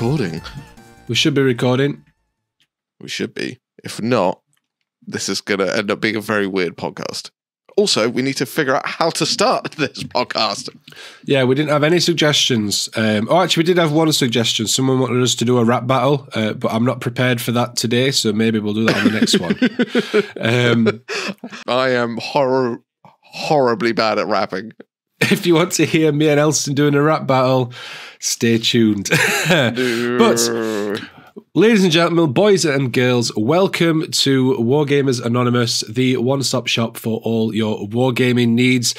recording. We should be recording. We should be. If not, this is going to end up being a very weird podcast. Also, we need to figure out how to start this podcast. Yeah, we didn't have any suggestions. Actually, we did have one suggestion. Someone wanted us to do a rap battle, but I'm not prepared for that today, so maybe we'll do that on the next one. I am horribly bad at rapping. If you want to hear me and Elston doing a rap battle, stay tuned. But, ladies and gentlemen, boys and girls, welcome to Wargamers Anonymous, the one-stop shop for all your wargaming needs.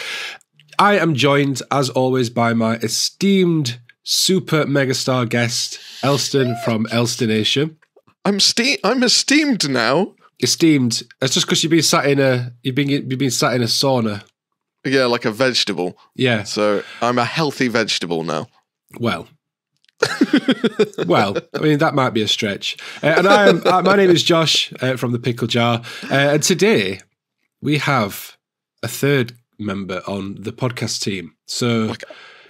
I am joined, as always, by my esteemed super megastar guest, Elston from Elstonation. I'm esteemed now. Esteemed. That's just because you've been sat in a sauna. Yeah, like a vegetable. Yeah. So I'm a healthy vegetable now. Well, I mean, that might be a stretch. And my name is Josh from the Pickle Jar. And today we have a third member on the podcast team. So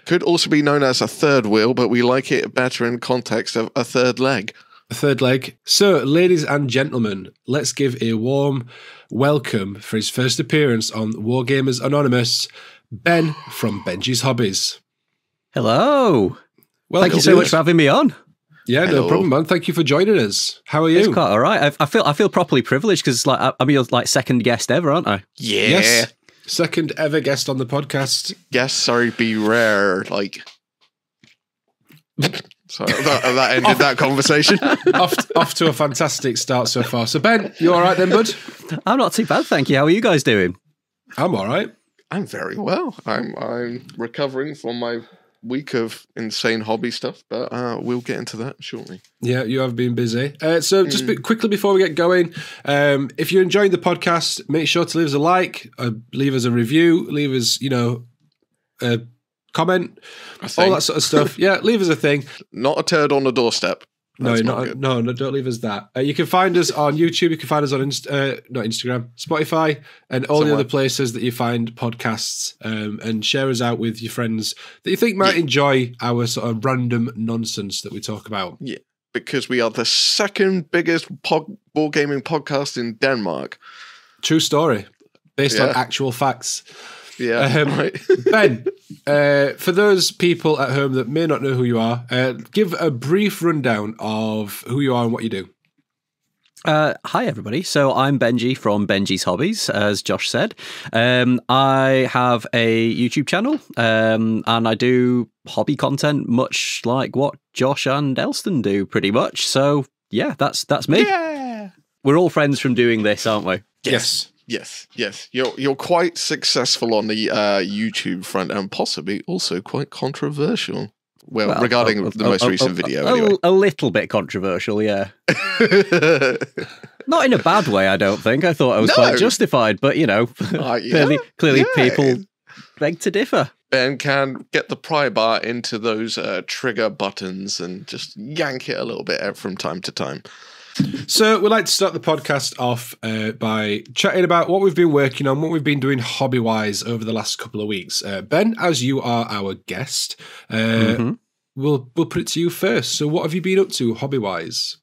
could also be known as a third wheel, but we like it better in context of a third leg. A third leg. So, ladies and gentlemen, let's give a warm welcome for his first appearance on Wargamers Anonymous, Ben from Benjis Hobbies. Hello. Well, thank you so much for having me on. Yeah, Hello. No problem, man. Thank you for joining us. How are you? It's quite all right. I feel properly privileged because I'm your second guest ever, aren't I? Yeah. Yes. Second ever guest on the podcast. Yes, sorry, be rare. Sorry, that ended that conversation. off to a fantastic start so far. So, Ben, you all right then, bud? I'm not too bad, thank you. How are you guys doing? I'm all right. I'm very well. I'm recovering from my week of insane hobby stuff, but we'll get into that shortly. Yeah, you have been busy. So just quickly before we get going, if you're enjoying the podcast, make sure to leave us a like, leave us a review, leave us, a comment, all that sort of stuff. Yeah, leave us a thing. Not a turd on the doorstep. No, don't leave us that. You can find us on YouTube. You can find us on not Instagram, Spotify, and all the other places that you find podcasts. And share us out with your friends that you think might enjoy our sort of random nonsense that we talk about. Yeah, because we are the second biggest board gaming podcast in Denmark. True story, based on actual facts. Yeah, right. Ben, for those people at home that may not know who you are, give a brief rundown of who you are and what you do. Hi, everybody. So I'm Benji from Benjis Hobbies, as Josh said. I have a YouTube channel, and I do hobby content, much like what Josh and Elston do, pretty much. So yeah, that's me. Yeah, we're all friends from doing this, aren't we? Yes. You're quite successful on the YouTube front, and possibly also quite controversial. Well, regarding the most recent video, anyway. A little bit controversial, yeah. Not in a bad way, I don't think. I thought I was quite justified, but clearly people beg to differ. Ben can get the pry bar into those trigger buttons and just yank it a little bit from time to time. So we'd like to start the podcast off by chatting about what we've been working on, what we've been doing hobby-wise over the last couple of weeks. Ben, as you are our guest, we'll put it to you first. So what have you been up to hobby-wise?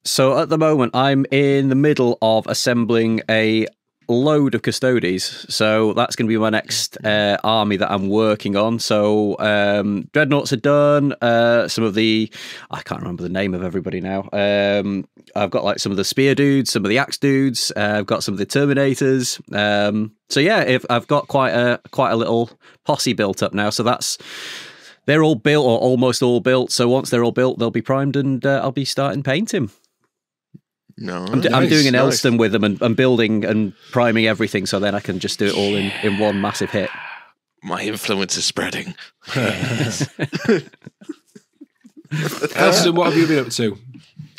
So at the moment, I'm in the middle of assembling a load of custodies. So that's going to be my next army that I'm working on. So dreadnoughts are done. Some of the, I can't remember the name of everybody now. I've got some of the spear dudes, some of the axe dudes. I've got some of the terminators. So yeah, I've got quite a little posse built up now. So they're all built or almost all built. So once they're all built, they'll be primed and I'll be starting painting. No, I'm doing an Elston with them and building and priming everything, so then I can just do it all in one massive hit. My influence is spreading. Elston, what have you been up to?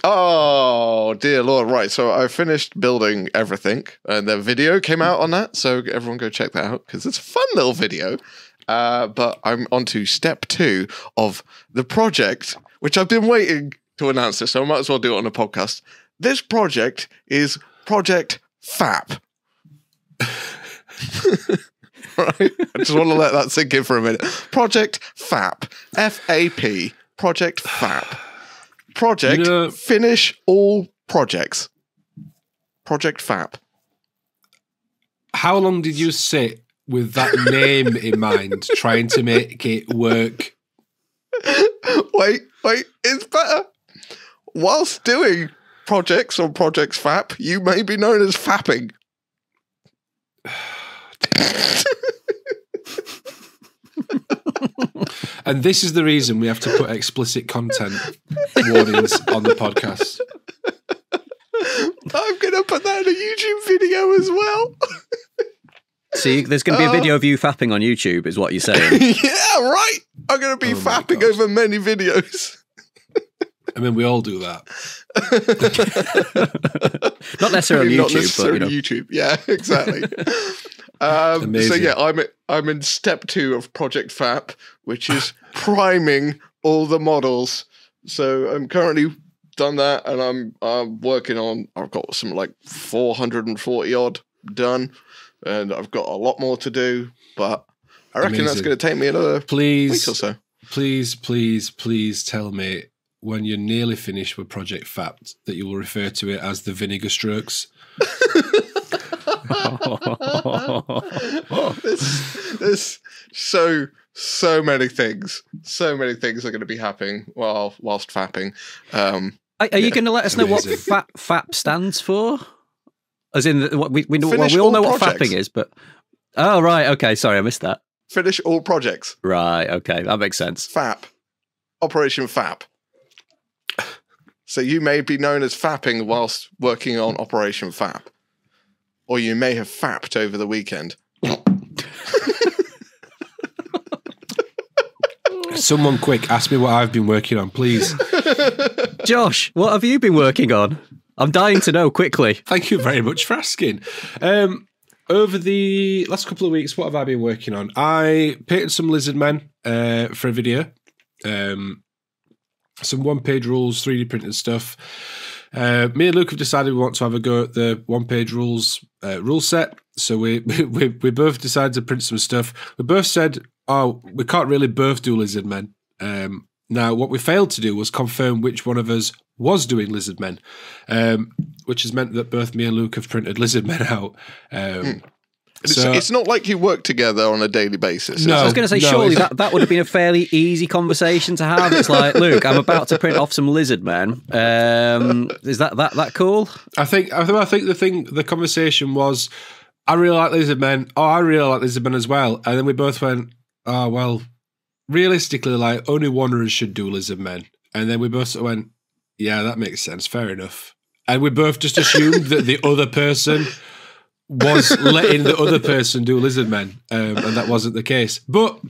Oh, dear Lord. Right, so I finished building everything, and the video came out on that, so everyone go check that out, because it's a fun little video. But I'm on to step 2 of the project, which I've been waiting to announce this, so I might as well do it on a podcast. This project is Project FAP. Right? I just want to let that sink in for a minute. Project FAP. F-A-P. Project FAP. project, finish all projects. Project FAP. How long did you sit with that name in mind, trying to make it work? Wait, it's better. Whilst doing projects on Projects FAP, you may be known as fapping. And this is the reason we have to put explicit content warnings on the podcast. I'm going to put that in a YouTube video as well. See, there's going to be a video of you fapping on YouTube, is what you're saying. Yeah, right. I'm going to be fapping over many videos. I mean, we all do that. Not necessarily Not YouTube, necessarily but YouTube. Yeah, exactly. So yeah, I'm in step 2 of Project FAP, which is priming all the models. So I'm currently done that, and I'm working on. I've got some like 440 odd done, and I've got a lot more to do. But I reckon that's going to take me another week or so. Please tell me when you're nearly finished with Project FAP that you will refer to it as the vinegar strokes. There's so many things. So many things are going to be happening whilst fapping. Are you going to let us know what FAP stands for? As in, we all know what fapping is, but oh right, okay, sorry, I missed that. Finish all projects. Right, okay, that makes sense. FAP, Operation FAP. So you may be known as fapping whilst working on Operation FAP. Or you may have fapped over the weekend. Someone quick, ask me what I've been working on, please. Josh, what have you been working on? I'm dying to know quickly. Thank you very much for asking. Over the last couple of weeks, what have I been working on? I painted some Lizardmen for a video. Some one-page rules, 3D printed stuff. Me and Luke have decided we want to have a go at the one-page rules rule set. So we both decided to print some stuff. We both said, oh, we can't really both do Lizardmen. Now, what we failed to do was confirm which one of us was doing Lizardmen, which has meant that both me and Luke have printed Lizardmen out. So, it's not like you work together on a daily basis. No, I was going to say, surely that would have been a fairly easy conversation to have. It's like, Luke, I'm about to print off some Lizardmen. Is that cool? I think the conversation was, I really like Lizardmen. Oh, I really like Lizardmen as well. And then we both went, oh, well, realistically, like, only one of us should do Lizardmen. And then we both went, yeah, that makes sense. Fair enough. And we both just assumed that the other person was letting the other person do Lizardmen, and that wasn't the case. But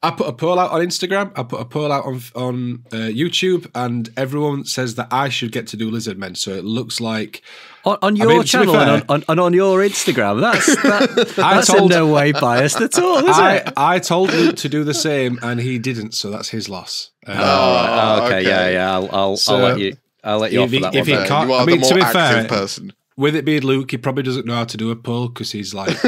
I put a poll out on Instagram, I put a poll out on YouTube, and everyone says that I should get to do Lizardmen. So it looks like on your channel and on your Instagram. That's in no way biased at all, is it? I told Luke to do the same, and he didn't. So that's his loss. Okay. Yeah. I'll let you off for that one. You are the more active person. With it being Luke, he probably doesn't know how to do a poll because he's like,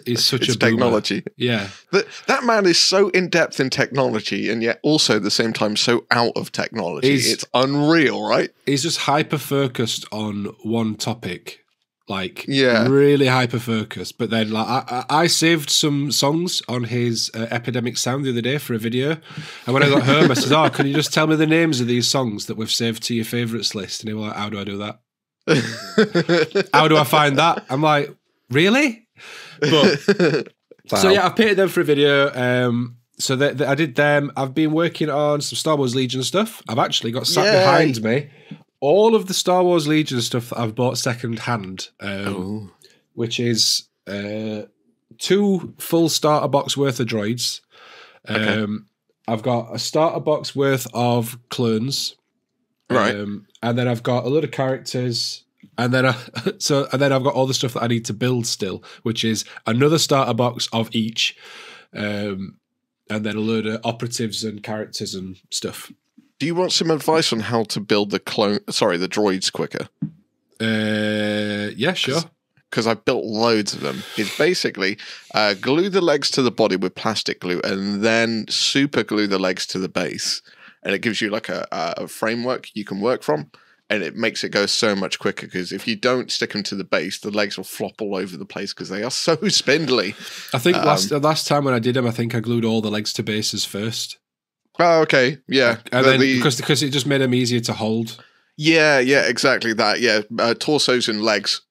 he's such a boomer. Technology. Yeah. That man is so in-depth in technology and yet also at the same time so out of technology. It's unreal, right? He's just hyper-focused on one topic. Like, really hyper-focused. But then like, I saved some songs on his Epidemic Sound the other day for a video. And when I got home, I said, oh, can you just tell me the names of these songs that we've saved to your favourites list? And he was like, how do I do that? How do I find that? I'm like, really? But wow. So yeah, I've painted them for a video. So I did them. I've been working on some Star Wars Legion stuff. I've actually got sat behind me all of the Star Wars Legion stuff that I've bought second hand, which is 2 full starter box worth of droids. I've got a starter box worth of clones. Right. And then I've got a load of characters, and then I've got all the stuff that I need to build still, which is another starter box of each, and then a load of operatives and characters and stuff. Do you want some advice on how to build the droids quicker? Yeah, sure. Because I built loads of them. It's basically glue the legs to the body with plastic glue and then super glue the legs to the base. and it gives you like a framework you can work from. And it makes it go so much quicker because if you don't stick them to the base, the legs will flop all over the place because they are so spindly. I think last time when I did them, I think I glued all the legs to bases first. Oh, okay, yeah, and then because it just made them easier to hold. Yeah, exactly that. Yeah, torsos and legs.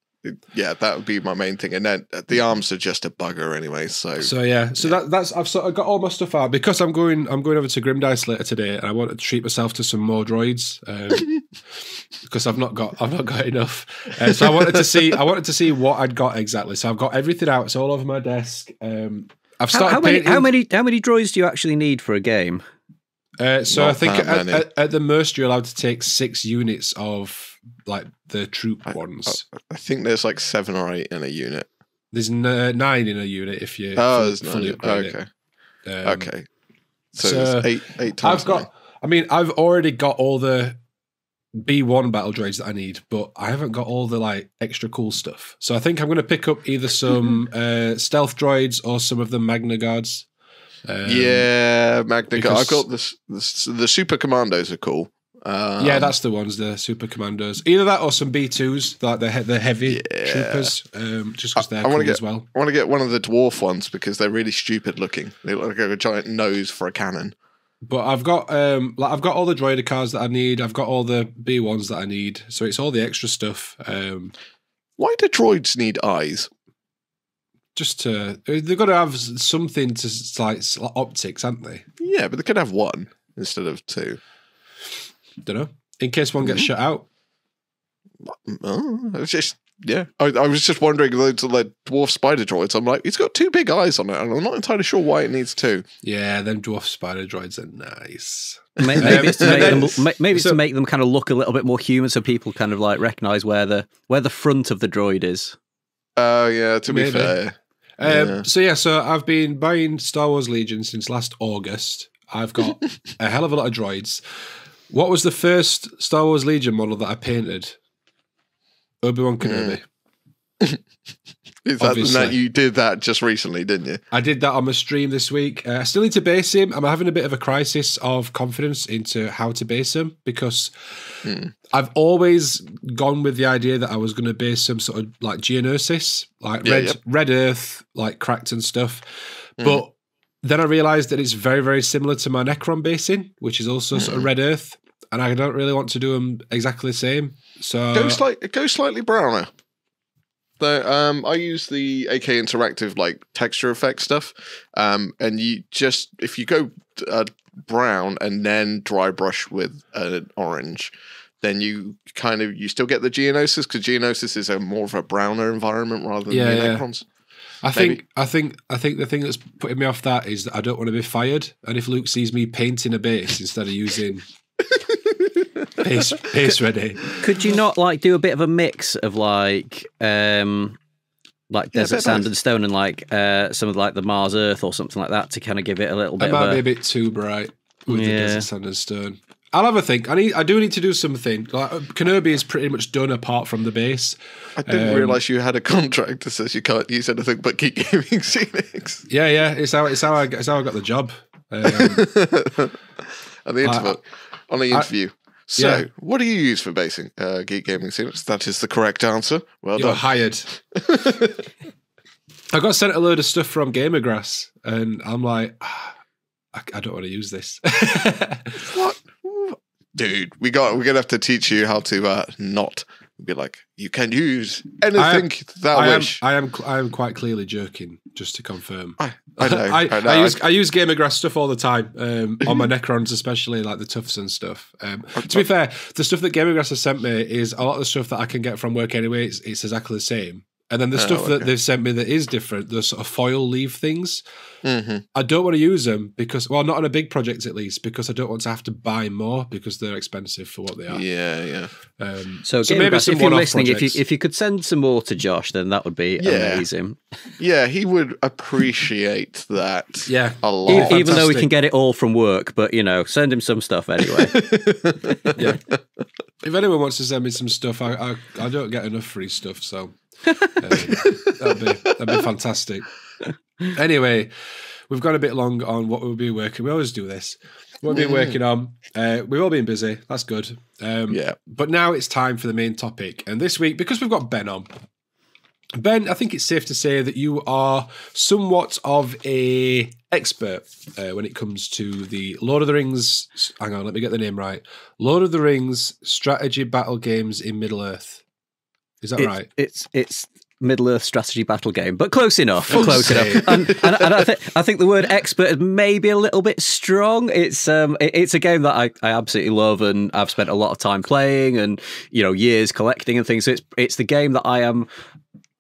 Yeah, that would be my main thing, and then the arms are just a bugger anyway. So that's I've sort of got all my stuff out because I'm going over to Grimdice later today, and I want to treat myself to some more droids because I've not got enough. So I wanted to see what I'd got exactly. So I've got everything out. It's all over my desk. I've started. How many droids do you actually need for a game? So I think at the most you're allowed to take 6 units of like the troop ones. I think there's like 7 or 8 in a unit. There's 9 in a unit if you there's fully 9. upgrade Okay. it. Okay. So there's 8 times. I've already got all the B1 battle droids that I need, but I haven't got all the like extra cool stuff. So I think I'm going to pick up either some stealth droids or some of the Magna Guards. Magna Guard. I've got the super commandos are cool. Yeah, that's the ones, the super commandos. Either that or some B2s, like the heavy troopers, just because they're cool as well. I want to get one of the dwarf ones because they're really stupid looking. They look like a giant nose for a cannon. But I've got all the droider cars that I need. I've got all the B1s that I need. So it's all the extra stuff. Why do droids need eyes? They've got to have something to like optics, haven't they? Yeah, but they could have 1 instead of 2. Don't know. In case one gets shut out. It's just I was just wondering those like dwarf spider droids. I'm like, it's got 2 big eyes on it, and I'm not entirely sure why it needs 2. Yeah, them dwarf spider droids are nice. Maybe it's to make them kind of look a little bit more human, so people kind of like recognize where the front of the droid is. Oh yeah, to be fair. So I've been buying Star Wars Legion since last August. I've got a hell of a lot of droids. What was the first Star Wars Legion model that I painted? Obi-Wan Kenobi. Is that you did that just recently, didn't you? I did that on my stream this week. I still need to base him. I'm having a bit of a crisis of confidence into how to base him because I've always gone with the idea that I was going to base some sort of like Geonosis, like Red Earth, like cracked and stuff. But then I realised that it's very, very similar to my Necron basing, which is also sort of Red Earth, and I don't really want to do them exactly the same. So go slightly browner. I use the AK Interactive like texture effect stuff, and you just if you go brown and then dry brush with an orange, then you still get the Geonosis because Geonosis is more of a browner environment rather than the Necrons. I think the thing that's putting me off that is that I don't want to be fired, and if Luke sees me painting a base instead of using base ready, could you not like do a bit of a mix of like desert sand and stone and like some of like the Mars Earth or something like that to kind of give it a little bit? It might be a bit too bright with the desert sand and stone. I'll have a think. I do need to do something. Like Kenobi is pretty much done apart from the base. I didn't realise you had a contract that says you can't use anything but Geek Gaming Scenics. Yeah. It's how I got the job. On the interview. So, what do you use for basing Geek Gaming Scenics? That is the correct answer. Well You're done. Hired. I got sent a load of stuff from Gamergrass, and I'm like, I don't want to use this. What? Dude, we're gonna have to teach you how to not be like, you can use anything thou wish. I am quite clearly joking, just to confirm. I know. I use Gamergrass stuff all the time, on my Necrons especially, like the Tufts and stuff. To be fair, the stuff that Gamergrass has sent me is a lot of the stuff that I can get from work anyway. It's exactly the same. And then the stuff that they've sent me that is different, the sort of foil leaf things, I don't want to use them because, well, not on a big project at least, because I don't want to have to buy more because they're expensive for what they are. Yeah. So maybe if you're listening, if you could send some more to Josh, then that would be amazing. Yeah, he would appreciate that. Yeah, a lot. Even though we can get it all from work, but send him some stuff anyway. Yeah. If anyone wants to send me some stuff, I don't get enough free stuff, so. That'd be fantastic. Anyway, we've gone a bit long on what we'll be working. We always do this. What we've been working on. We've all been busy. That's good. Yeah. But now it's time for the main topic. And this week, because we've got Ben on, Ben, I think it's safe to say that you are somewhat of a expert when it comes to the Lord of the Rings. Hang on, let me get the name right. Lord of the Rings strategy battle games in Middle-earth. Is that right? It's Middle-earth strategy battle game, but close enough. Close enough. And I think the word expert is maybe a little bit strong. It's a game that I absolutely love, and I've spent a lot of time playing, and years collecting and things. So it's the game that I am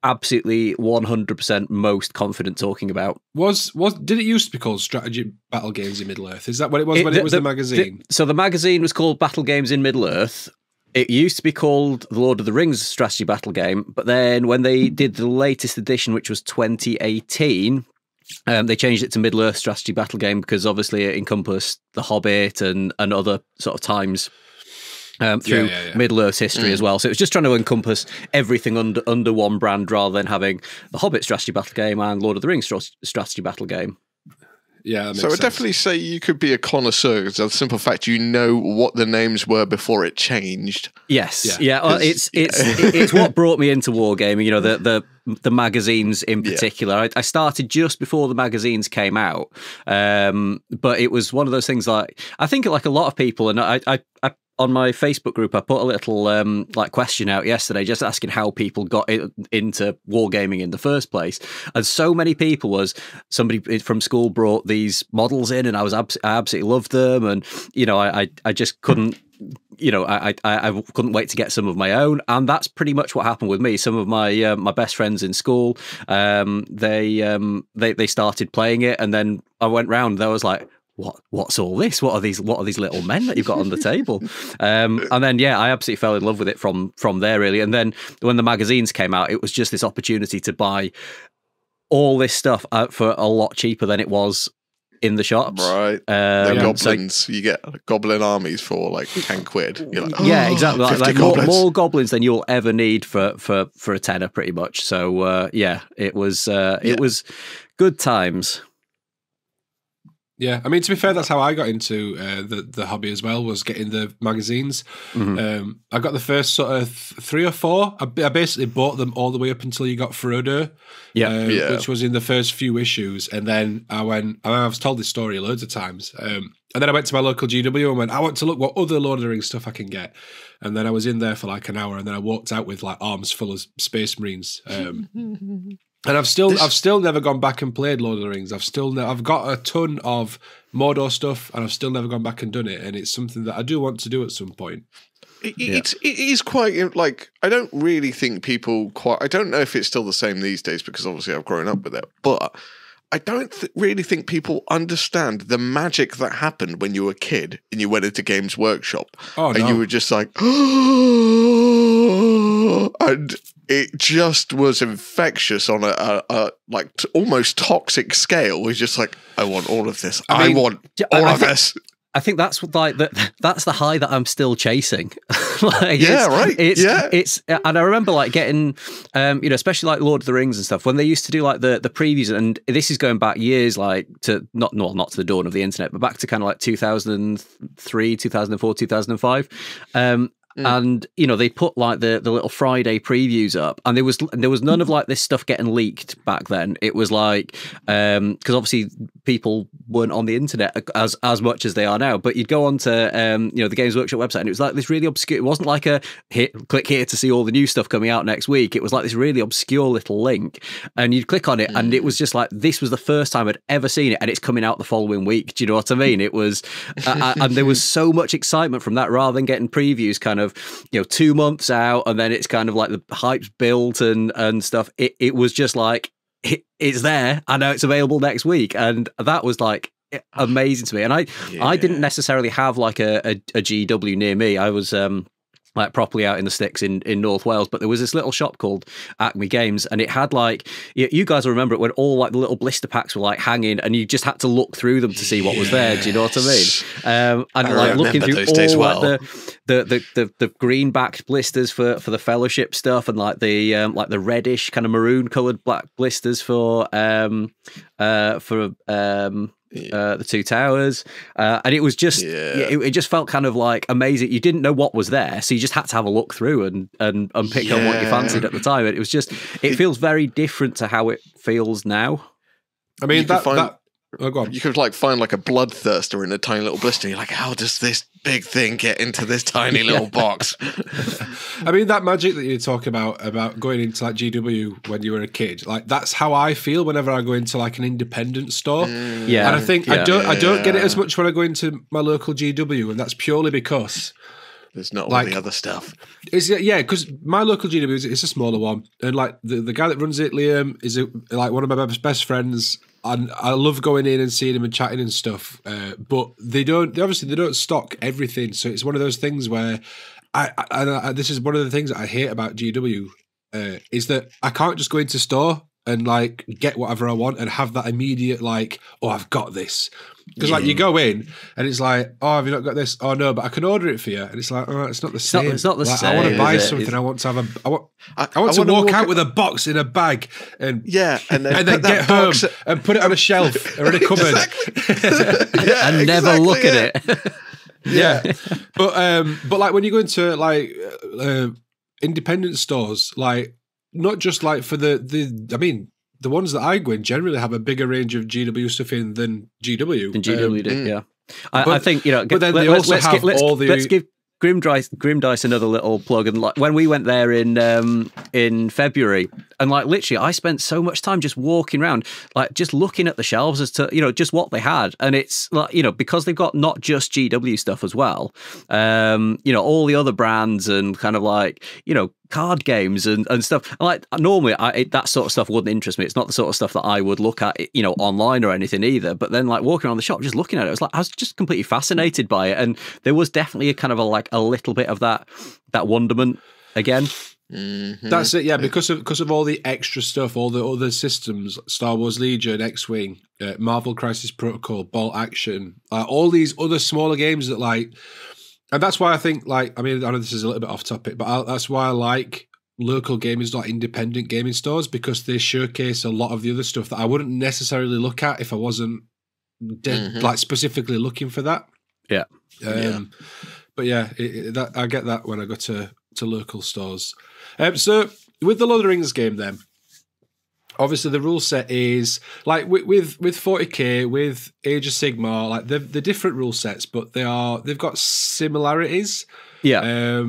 absolutely 100% most confident talking about. Did it used to be called strategy battle games in Middle-earth? Is that what it was when it was the magazine? So the magazine was called Battle Games in Middle-earth. It used to be called the Lord of the Rings strategy battle game, but then when they did the latest edition, which was 2018, they changed it to Middle-earth strategy battle game because obviously it encompassed The Hobbit and other sort of times through Middle-earth's history as well. So it was just trying to encompass everything under one brand rather than having The Hobbit strategy battle game and Lord of the Rings strategy battle game. Yeah, so I would definitely say you could be a connoisseur because of the simple fact you know what the names were before it changed. Yes, well, it's what brought me into wargaming. The magazines in particular. I started just before the magazines came out, but it was one of those things like I think like a lot of people, and I on my Facebook group, I put a little question out yesterday, just asking how people got into wargaming in the first place. And so many people somebody from school brought these models in, and I absolutely loved them, and I just couldn't. I couldn't wait to get some of my own, and that's pretty much what happened with me. Some of my my best friends in school, they started playing it, and then I went round. There was like, what's all this? What are these little men that you've got on the table? And then I absolutely fell in love with it from there really. And then when the magazines came out, it was just this opportunity to buy all this stuff for a lot cheaper than it was in the shops. Right. The goblins. So, you get goblin armies for like 10 quid. You're like, yeah, exactly. Like more goblins than you'll ever need for a tenner pretty much. So it was good times. Yeah, I mean, to be fair, that's how I got into the hobby as well, was getting the magazines. Mm-hmm. I got the first sort of 3 or 4. I basically bought them all the way up until you got Frodo, which was in the first few issues. And then I was told this story loads of times. And then I went to my local GW and went, I want to look what other Lord of the Rings stuff I can get. And then I was in there for like an hour, and then I walked out with like arms full of Space Marines. And I've still never gone back and played Lord of the Rings. I've got a ton of Mordor stuff, and I've still never gone back and done it. And it's something that I do want to do at some point. It is quite like, I don't really think people quite. I don't know if it's still the same these days because obviously I've grown up with it, but I don't really think people understand the magic that happened when you were a kid and you went into Games Workshop and you were just like, and it just was infectious on a like almost toxic scale. It was just like, I want all of this. I want all of this. I think that's that's the high that I'm still chasing. Right. It's and I remember like getting, especially like Lord of the Rings and stuff when they used to do like the previews, and this is going back years, like to not to the dawn of the internet, but back to kind of like 2003, 2004, 2005. And they put like the little Friday previews up, and there was none of like this stuff getting leaked back then. It was like because obviously people weren't on the internet as much as they are now. But you'd go on to the Games Workshop website, and it was like this really obscure. It wasn't like a click here to see all the new stuff coming out next week. It was like this really obscure little link, and you'd click on it, and it was just like this was the first time I'd ever seen it, and it's coming out the following week. Do you know what I mean? It was, and there was so much excitement from that rather than getting previews kind of 2 months out, and then it's kind of like the hype's built and stuff. It was just like it's there. I know it's available next week, and that was like amazing to me. And I didn't necessarily have like a GW near me. I was like properly out in the sticks in North Wales, but there was this little shop called Acme Games, and it had like, you guys will remember it when all like the little blister packs were like hanging, and you just had to look through them to see what was there. Do you know what I mean? And like looking through all like the green backed blisters for the Fellowship stuff, and like the reddish kind of maroon coloured black blisters for the two towers, and it was just it just felt kind of like amazing. You didn't know what was there, so you just had to have a look through and pick on what you fancied at the time. It was just it feels very different to how it feels now. I mean, oh, go on. You could like find like a bloodthirster in a tiny little blister. You're like, how does this big thing get into this tiny little box? I mean, that magic that you talk about going into like GW when you were a kid, like that's how I feel whenever I go into like an independent store. Yeah, and I think I don't get it as much when I go into my local GW, and that's purely because there's not all the other stuff. Because my local GW is a smaller one, and like the guy that runs it, Liam, is like one of my best friends. And I love going in and seeing him and chatting and stuff, but they don't stock everything. So it's one of those things where I this is one of the things that I hate about GW is that I can't just go into store and like get whatever I want and have that immediate like, oh, I've got this. Because like you go in and it's like, oh, have you not got this? Oh no, but I can order it for you. And it's like, oh, it's not the same. It's not the same. I want to buy something. I want to have I want to walk out with a box in a bag and and then get home and put it on a shelf or in a cupboard and never look at it. But like when you go into like independent stores, like not just like for I mean, the ones that I go in generally have a bigger range of GW stuff in than GW. Than GW did, yeah. I think, but then they also have all the... Let's give Grim Dice another little plug. And like when we went there in February, and like literally I spent so much time just walking around, like just looking at the shelves as to, just what they had. And it's like, because they've got not just GW stuff as well, all the other brands and kind of like, card games and stuff. Like normally that sort of stuff wouldn't interest me. It's not the sort of stuff that I would look at, online or anything either. But then like walking around the shop, just looking at it, I was just completely fascinated by it. And there was definitely a kind of a little bit of that wonderment again. Mm-hmm. That's it, yeah. Because of all the extra stuff, all the other systems, Star Wars Legion, X-Wing, Marvel Crisis Protocol, Bolt Action, all these other smaller games that like. And that's why I think, like, I mean, I know this is a little bit off topic, but that's why I like local gaming, not independent gaming stores, because they showcase a lot of the other stuff that I wouldn't necessarily look at if I wasn't like specifically looking for that. Yeah. But yeah, I get that when I go to local stores. So with the Lord of the Rings game, then. Obviously, the rule set is like with 40k, with Age of Sigmar, like they're different rule sets, but they've got similarities. Yeah.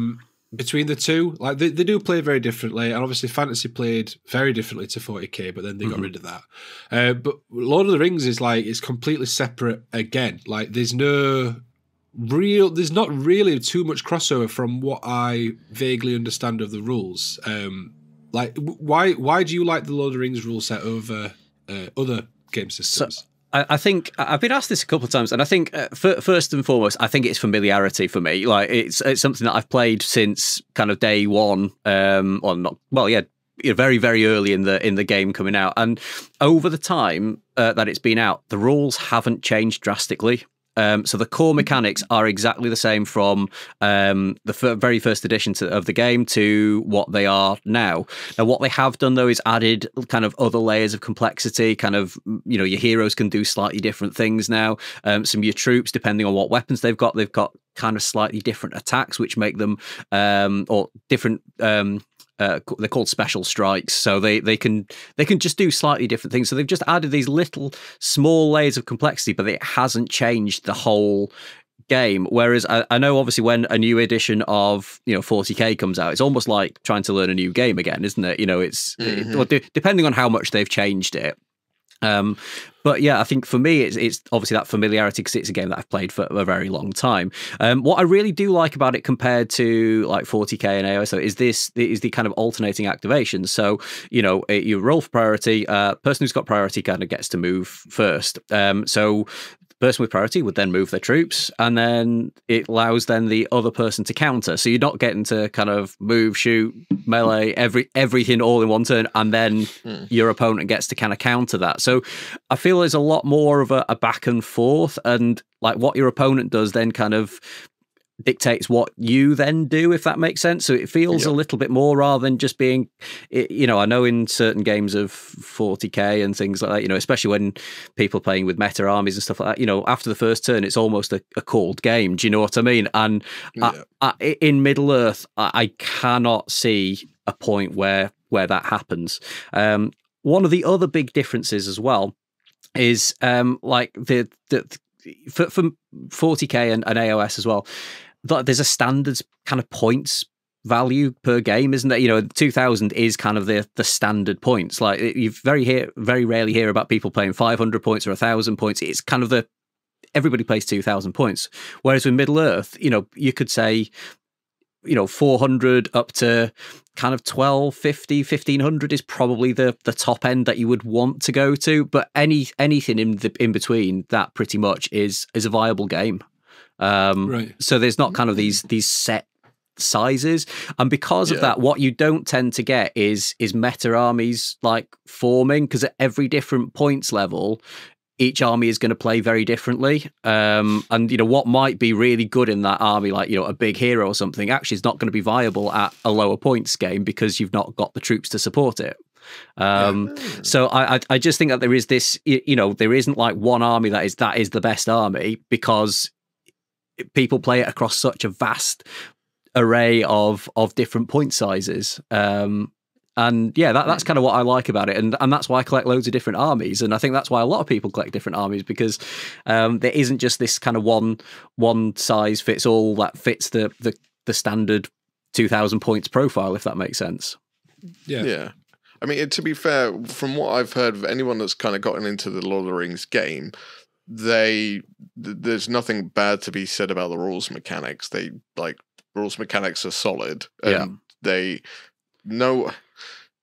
Between the two, like they do play very differently, and obviously Fantasy played very differently to 40k, but then they got rid of that. But Lord of the Rings is like it's completely separate again. Like there's not really too much crossover from what I vaguely understand of the rules. Like, why do you like the Lord of the Rings rule set over other game systems? So, I think I've been asked this a couple of times, and I think first and foremost, I think it's familiarity for me. Like, it's something that I've played since kind of day one. Very, very early in the game coming out, and over the time that it's been out, the rules haven't changed drastically. So the core mechanics are exactly the same from the very first edition of the game to what they are now. Now, what they have done, though, is added kind of other layers of complexity. Kind of, your heroes can do slightly different things now. Some of your troops, depending on what weapons they've got kind of slightly different attacks, which make them or different. They're called special strikes, so they can just do slightly different things. So they've just added these little small layers of complexity, but it hasn't changed the whole game. Whereas I know obviously when a new edition of 40k comes out, it's almost like trying to learn a new game again, isn't it? It's depending on how much they've changed it. But yeah, I think for me, it's obviously that familiarity because it's a game that I've played for a very long time. What I really do like about it compared to like 40k and AOSO is the kind of alternating activations. So, you roll for priority, person who's got priority kind of gets to move first. So person with priority would then move their troops, and then it allows then the other person to counter. So you're not getting to kind of move, shoot, melee, everything all in one turn, and then your opponent gets to kind of counter that. So I feel there's a lot more of a back and forth, and like what your opponent does then kind of dictates what you then do, if that makes sense. So it feels a little bit more rather than just being, I know in certain games of 40k and things like that, especially when people playing with meta armies and stuff like that, after the first turn, it's almost a called game. Do you know what I mean? And in Middle Earth, I cannot see a point where that happens. One of the other big differences as well is like for 40k and AOS as well, there's a standard kind of points value per game, isn't there? 2000 is kind of the standard points. Like you very rarely hear about people playing 500 points or 1,000 points. It's kind of everybody plays 2,000 points. Whereas with Middle Earth, you could say 400 up to kind of 1250, 1500 is probably the top end that you would want to go to, but anything in between that pretty much is a viable game. Right. So there's not kind of these set sizes, and because of that, what you don't tend to get is meta armies like forming, because at every different points level, each army is going to play very differently. And, what might be really good in that army, like, a big hero or something, actually is not going to be viable at a lower points game because you've not got the troops to support it. So I just think that there is this, there isn't like one army that is the best army, because people play it across such a vast array of different point sizes. And that's kind of what I like about it. And that's why I collect loads of different armies. And I think that's why a lot of people collect different armies, because there isn't just this kind of one size fits all that fits the standard 2,000 points profile, if that makes sense. Yeah. I mean, to be fair, from what I've heard of anyone that's kind of gotten into the Lord of the Rings game, there's nothing bad to be said about the rules mechanics. Rules mechanics are solid, and they know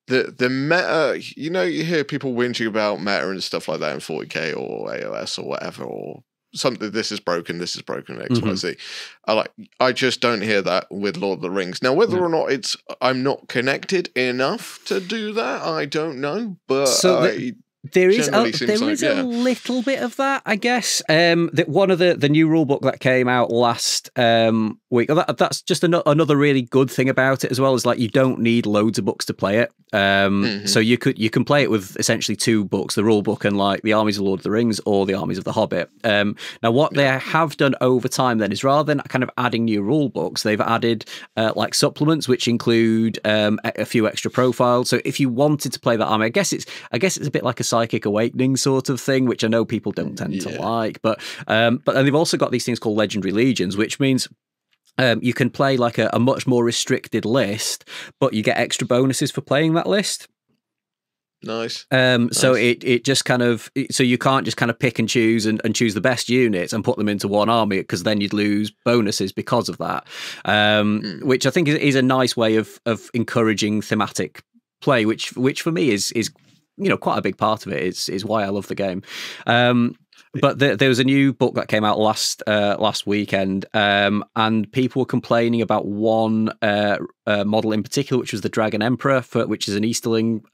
the meta. You hear people whinging about meta and stuff like that in 40k or AOS or whatever, or something. This is broken. X, Y, Z. I just don't hear that with Lord of the Rings. Now, whether or not I'm not connected enough to do that, I don't know. But there is a little bit of that, I guess. That one of the new rule book that came out last week. That's just another really good thing about it as well. Is like you don't need loads of books to play it. So you can play it with essentially 2 books, the rule book and like the Armies of Lord of the Rings or the Armies of the Hobbit. Now what they have done over time then is, rather than kind of adding new rule books, they've added like supplements which include a few extra profiles. So if you wanted to play that army, I guess it's a bit like a Psychic Awakening sort of thing, which I know people don't tend to like, but then they've also got these things called Legendary Legions, which means you can play like a much more restricted list, but you get extra bonuses for playing that list. Nice. So it just kind of, so you can't just kind of pick and choose and choose the best units and put them into one army, because then you'd lose bonuses because of that. Which I think is a nice way of encouraging thematic play, which for me is quite a big part of it. Is why I love the game. But there was a new book that came out last weekend, and people were complaining about one model in particular, which was the Dragon Emperor, which is an Easterling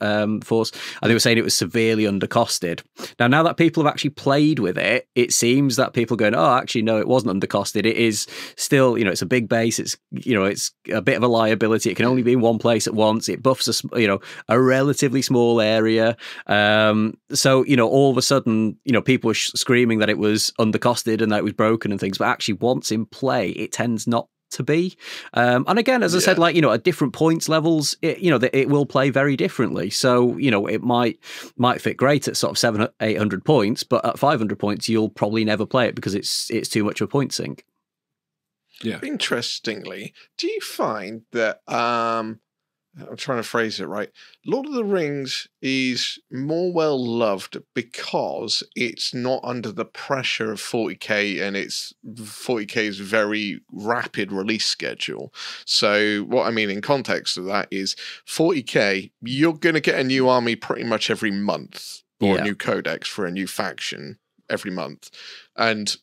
force, and they were saying it was severely undercosted. Now that people have actually played with it, it seems that people are going, oh, actually, no, it wasn't undercosted. It is still, it's a big base. It's, it's a bit of a liability. It can only be in one place at once. It buffs a relatively small area. So, all of a sudden, people were screaming that it was undercosted and that it was broken and things, but actually once in play, it tends not to be. And again, as I said, like, at different points levels, it will play very differently. So, it might fit great at sort of 700-800 points, but at 500 points, you'll probably never play it because it's too much of a point sink. Yeah. Interestingly, do you find that I'm trying to phrase it right. Lord of the Rings is more well loved because it's not under the pressure of 40k and it's 40k's very rapid release schedule. So what I mean in context of that is 40k, you're going to get a new army pretty much every month, or a new codex for a new faction every month, and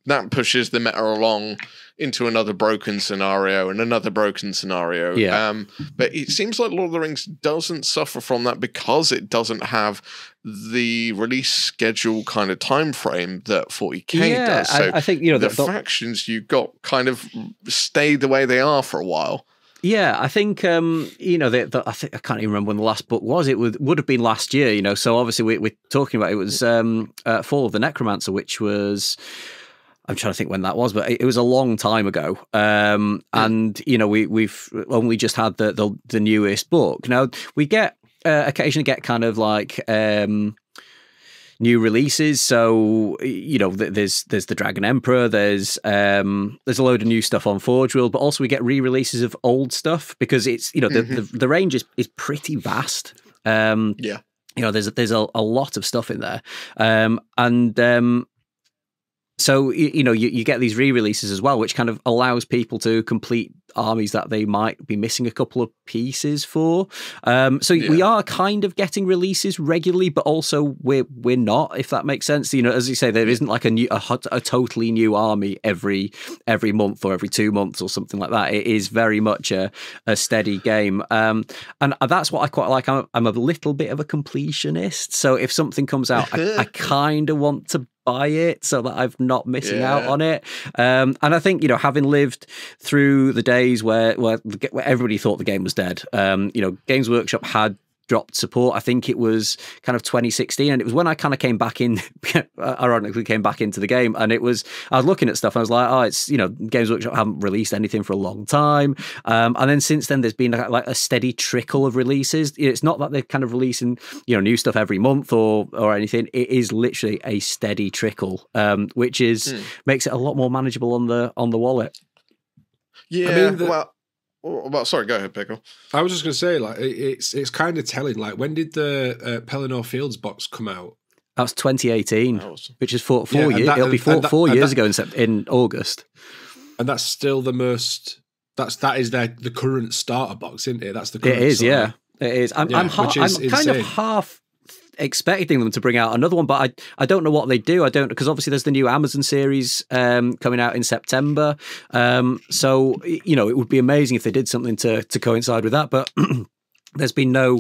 that pushes the meta along into another broken scenario and another broken scenario. Yeah. But it seems like Lord of the Rings doesn't suffer from that because it doesn't have the release schedule kind of time frame that 40k does. So I think, you know, the factions you got kind of stayed the way they are for a while. Yeah, I think you know, I think I can't even remember when the last book was. It would have been last year, you know. So obviously we're talking about it was Fall of the Necromancer, which was, I'm trying to think when that was, but it was a long time ago. And you know, we've only just had the newest book. Now we get occasionally get kind of like new releases. So you know, there's the Dragon Emperor, there's a load of new stuff on Forge World, but also we get re-releases of old stuff because it's, you know, the range is pretty vast. You know, there's a lot of stuff in there, so you know, you get these re-releases as well, which kind of allows people to complete armies that they might be missing a couple of pieces for. We are kind of getting releases regularly, but also we're not, if that makes sense. You know, as you say, there isn't like a totally new army every month or every 2 months or something like that. It is very much a steady game, and that's what I quite like. I'm a little bit of a completionist, so if something comes out, I kind of want to buy it so that I'm not missing out on it. And I think, you know, having lived through the days where everybody thought the game was dead, you know, Games Workshop had dropped support. I think it was kind of 2016, and it was when I kind of came back in, ironically came back into the game, and I was looking at stuff and I was like, oh, it's, you know, Games Workshop haven't released anything for a long time, and then since then there's been like a steady trickle of releases. It's not that they're kind of releasing, you know, new stuff every month or anything. It is literally a steady trickle, which is makes it a lot more manageable on the wallet. Yeah, I mean, well, sorry, go ahead, Pickle. I was just going to say, like, it's kind of telling. Like, when did the Pelennor Fields box come out? That was 2018, which is four years. It'll be four years ago in August. And that's still the most. That is the current starter box, isn't it? That's the current. It is, yeah. It is. I'm kind of half expecting them to bring out another one, but I don't know what they do. I don't, because obviously there's the new Amazon series coming out in September. So, you know, it would be amazing if they did something to coincide with that, but there's been no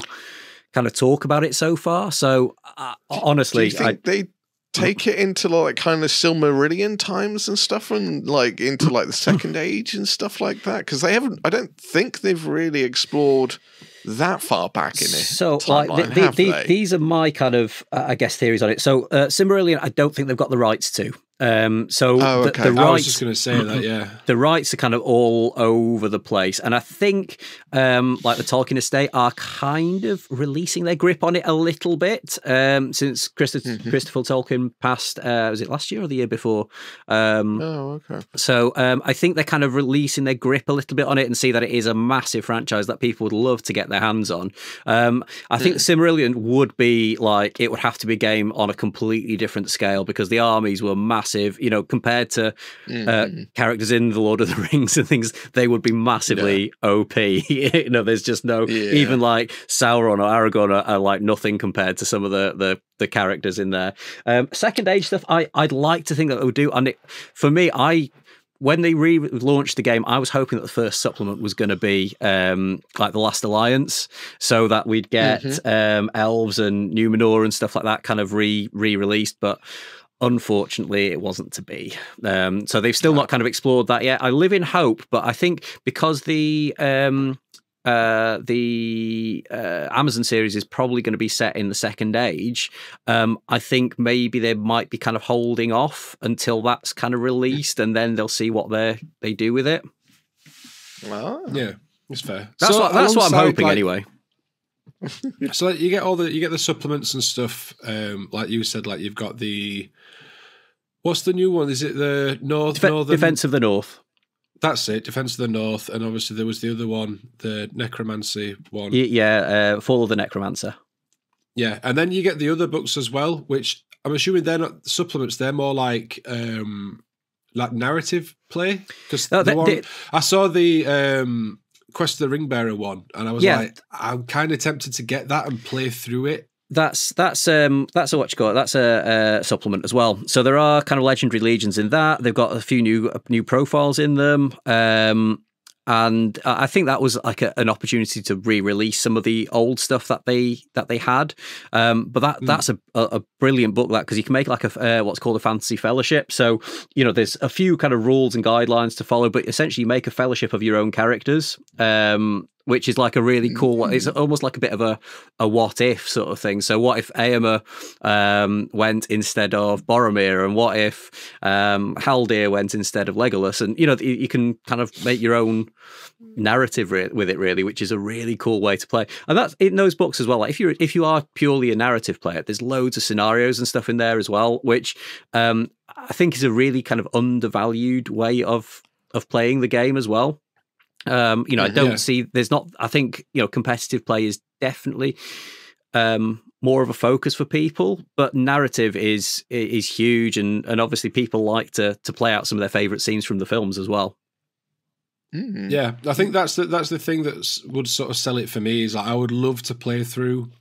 kind of talk about it so far. So honestly, do you think they take it into like kind of Silmarillion times and stuff, and like into like the Second Age and stuff like that? Because I don't think they've really explored that far back in it. So like these are my kind of I guess theories on it. So Silmarillion, I don't think they've got the rights to. The rights, I was just going to say that, yeah. The rights are kind of all over the place, and I think like the Tolkien estate are kind of releasing their grip on it a little bit since Christopher Tolkien passed. Was it last year or the year before? So I think they're kind of releasing their grip a little bit on it and see that it is a massive franchise that people would love to get their hands on. I think Silmarillion would be like, it would have to be a game on a completely different scale because the armies were massive, you know, compared to characters in the Lord of the Rings and things. They would be massively OP. You know, there's just no, even like Sauron or Aragorn are like nothing compared to some of the characters in there. Second Age stuff, I'd like to think that they would do, and for me, when they relaunched the game, I was hoping that the first supplement was going to be like The Last Alliance, so that we'd get elves and Numenor and stuff like that kind of re-released, but unfortunately, it wasn't to be. So they've still not kind of explored that yet. I live in hope, but I think because the Amazon series is probably going to be set in the Second Age, I think maybe they might be kind of holding off until that's kind of released, and then they'll see what they do with it. Well, yeah, it's fair. That's what I'm hoping, like, anyway. So like, you get the supplements and stuff. Like you said, like you've got the. What's the new one? Is it the Northern Defense of the North? That's it, Defense of the North, and obviously there was the other one, the Necromancy one. Yeah, Fall of the Necromancer. Yeah, and then you get the other books as well, which I'm assuming they're not supplements; they're more like narrative play. Because I saw the Quest of the Ringbearer one, and I was like, I'm kind of tempted to get that and play through it. That's a what you call it. That's a supplement as well. So there are kind of legendary legions in that. They've got a few new profiles in them. And I think that was like an opportunity to re-release some of the old stuff that they had. But that's a brilliant book, that, because you can make like what's called a fantasy fellowship. So there's a few kind of rules and guidelines to follow, but essentially you make a fellowship of your own characters. Which is like a really cool. It's almost like a bit of a what if sort of thing. So what if Éomer went instead of Boromir, and what if Haldir went instead of Legolas? And you can kind of make your own narrative with it, really, which is a really cool way to play. And that's in those books as well. Like if you are purely a narrative player, there's loads of scenarios and stuff in there as well, which I think is a really kind of undervalued way of playing the game as well. I don't see, there's not, I think, competitive play is definitely more of a focus for people, but narrative is huge. And obviously people like to play out some of their favorite scenes from the films as well. Mm-hmm. Yeah, I think that's the thing that would sort of sell it for me, is like, I would love to play through,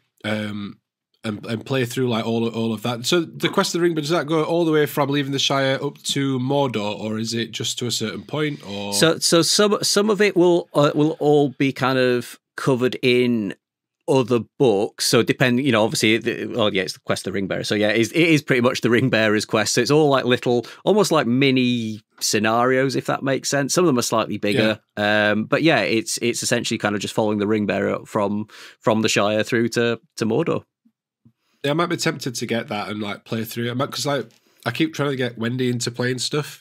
and play through like all of that. So the Quest of the Ring, but does that go all the way from leaving the Shire up to Mordor, or is it just to a certain point? Or so some of it will all be kind of covered in other books. So depending, obviously, it's the Quest of the Ring Bearer. So yeah, it is pretty much the Ring Bearer's quest. So it's all like little, almost like mini scenarios, if that makes sense. Some of them are slightly bigger, but yeah, it's essentially kind of just following the Ring Bearer from the Shire through to Mordor. Yeah, I might be tempted to get that and like play through it, because like I keep trying to get Wendy into playing stuff.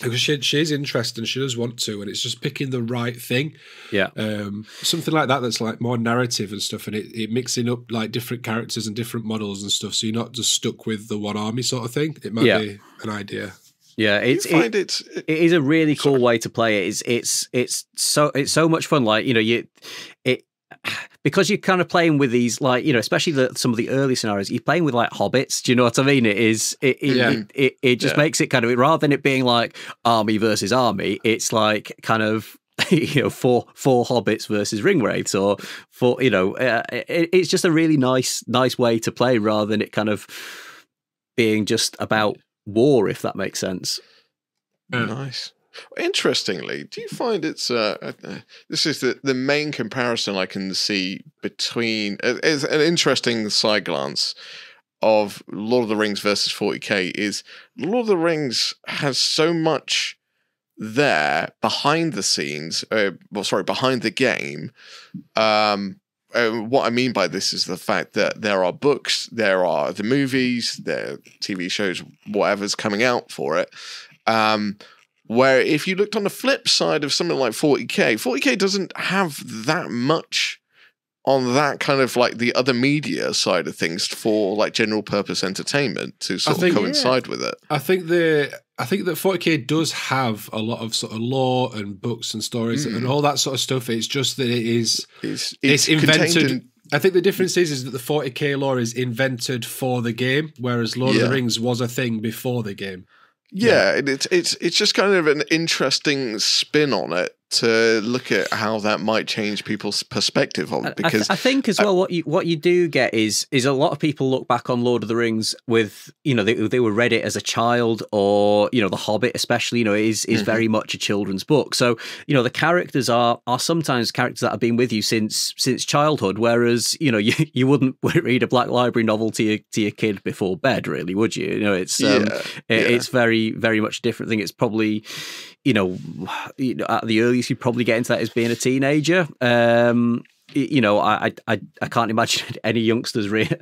Because she's interested and she does want to, and it's just picking the right thing. Yeah, something like that's like more narrative and stuff, and it mixing up like different characters and different models and stuff, so you're not just stuck with the one army sort of thing. It might be an idea. Yeah, it is a really cool way to play it. It's so much fun. Like because you're kind of playing with these, like, especially some of the early scenarios, you're playing with like hobbits. Do you know what I mean? It just makes it kind of, rather than it being like army versus army, it's like kind of four hobbits versus ringwraiths, or it's just a really nice way to play, rather than it kind of being just about war, if that makes sense. Nice. Interestingly, do you find it's this is the main comparison I can see between, is an interesting side glance of Lord of the Rings versus 40k, is Lord of the Rings has so much there behind the scenes, behind the game. What I mean by this is the fact that there are books, there are the movies, there are TV shows, whatever's coming out for it. Where if you looked on the flip side of something like 40k doesn't have that much on that kind of like the other media side of things for like general purpose entertainment to sort of coincide with it. I think that 40k does have a lot of sort of lore and books and stories and all that sort of stuff. It's just that it's invented. I think the difference is that the 40k lore is invented for the game, whereas Lord of the Rings was a thing before the game. Yeah, it's just kind of an interesting spin on it to look at how that might change people's perspective on it. Because I think as well, what you do get is a lot of people look back on Lord of the Rings with, they were read it as a child, or The Hobbit especially, is very much a children's book. So the characters are sometimes characters that have been with you since childhood, whereas you wouldn't read a Black Library novel to your kid before bed, really, would you? It's very, very much a different thing. It's probably at the earliest you probably get into that as being a teenager. I can't imagine any youngsters reading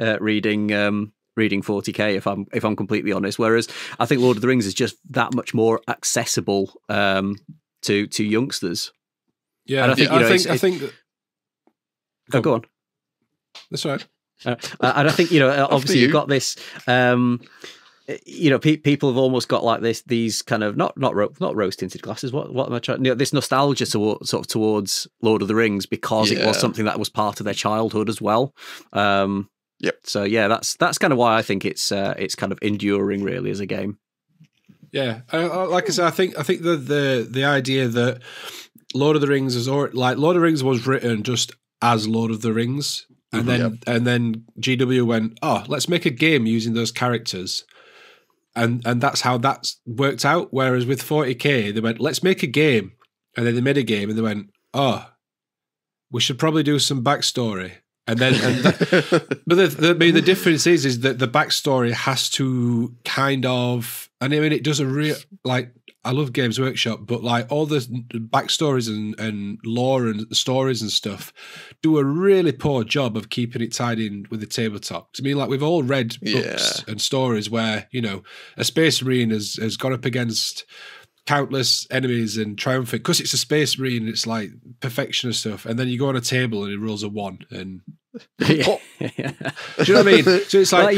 40k if I'm completely honest. Whereas I think Lord of the Rings is just that much more accessible to youngsters. Yeah, and I think. Go on. That's right. And I think obviously you've got this. People have almost got like these kind of not rose tinted glasses. What am I trying? This nostalgia towards Lord of the Rings, because it was something that was part of their childhood as well. Yep. So yeah, that's kind of why I think it's kind of enduring really as a game. Yeah, like I said, I think the idea that Lord of the Rings Lord of the Rings was written just as Lord of the Rings. And then GW went, oh, let's make a game using those characters. And that's how that's worked out. Whereas with 40k, they went, let's make a game. And then they made a game and they went, oh, we should probably do some backstory. And then, but the difference is that the backstory has to kind of, and I mean, it does a real, like, I love Games Workshop, but like all the backstories and lore and stories and stuff do a really poor job of keeping it tied in with the tabletop. I mean, like we've all read books and stories where, you know, a Space Marine has gone up against countless enemies and triumphant because it's a Space Marine. It's like perfection and stuff, and then you go on a table and it rolls a 1. And do you know what I mean? So it's like,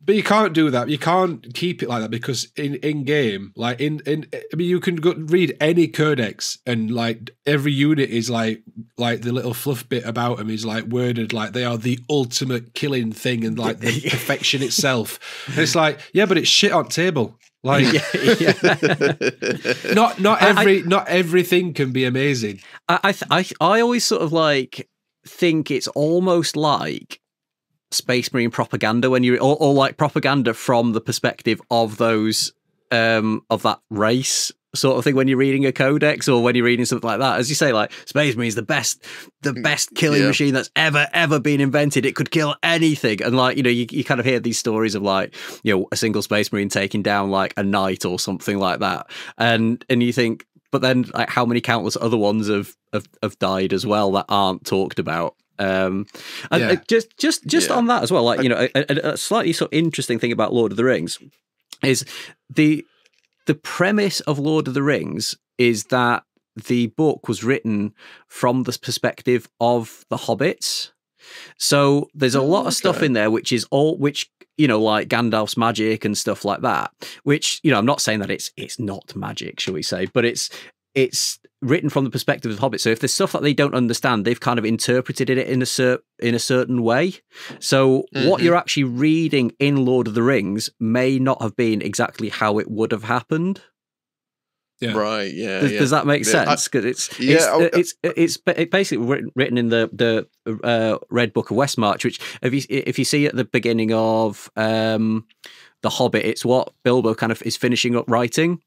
but you can't do that. You can't keep it like that because in game, like I mean, you can go read any codex and like every unit is like the little fluff bit about them is like worded like they are the ultimate killing thing and like the perfection itself. And it's like, yeah, but it's shit on table. Like, not everything can be amazing. I always sort of like think it's almost like Space Marine propaganda when you or like propaganda from the perspective of those of that race sort of thing when you're reading a codex or when you're reading something like that. As you say, like Space Marine is the best killing machine that's ever been invented. It could kill anything. And like, you know, you kind of hear these stories of like, you know, a single Space Marine taking down like a knight or something like that. And you think, but then like how many countless other ones have died as well that aren't talked about. And just on that as well, like, you know, a slightly sort of interesting thing about Lord of the Rings is the premise of Lord of the Rings is that the book was written from the perspective of the hobbits. So there's a lot of stuff in there which, you know, like Gandalf's magic and stuff like that, which, you know, I'm not saying that it's not magic, shall we say, but it's written from the perspective of hobbits. So if there's stuff that they don't understand, they've kind of interpreted it in a certain way. So what you're actually reading in Lord of the Rings may not have been exactly how it would have happened. Yeah. Right. Yeah. Does that make sense? Because it's basically written in the Red Book of Westmarch, which if you see at the beginning of The Hobbit, it's what Bilbo kind of is finishing up writing.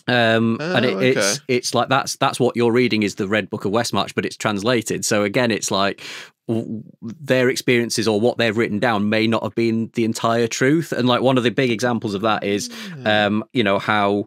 It's like that's what you're reading is the Red Book of Westmarch, but it's translated. So again, it's like their experiences or what they've written down may not have been the entire truth. And like one of the big examples of that is, you know, how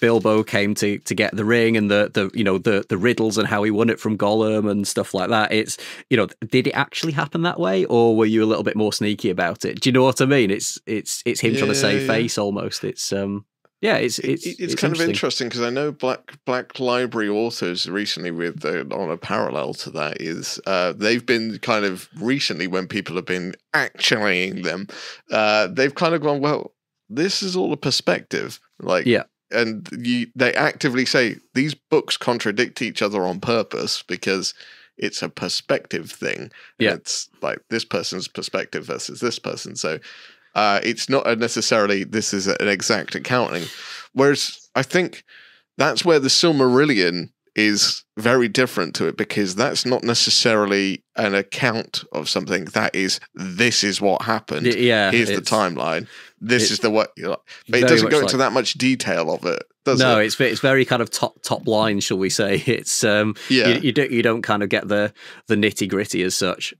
Bilbo came to get the ring and the riddles and how he won it from Gollum and stuff like that. It's, you know, did it actually happen that way, or were you a little bit more sneaky about it? Do you know what I mean? It's him trying to save face almost. It's kind of interesting because I know Black Library authors recently on a parallel to that is they've been kind of recently when people have been actuallying them, they've kind of gone, well, this is all a perspective, like, and they actively say these books contradict each other on purpose because it's a perspective thing. It's like this person's perspective versus this person, so. It's not necessarily this is an exact accounting. Whereas I think that's where the Silmarillion is very different to it because that's not necessarily an account of something. That is, this is what happened. Here's the timeline. This is the what. But it doesn't go into that much detail of it, does it? No, it's very kind of top line, shall we say? It's you don't kind of get the nitty gritty as such.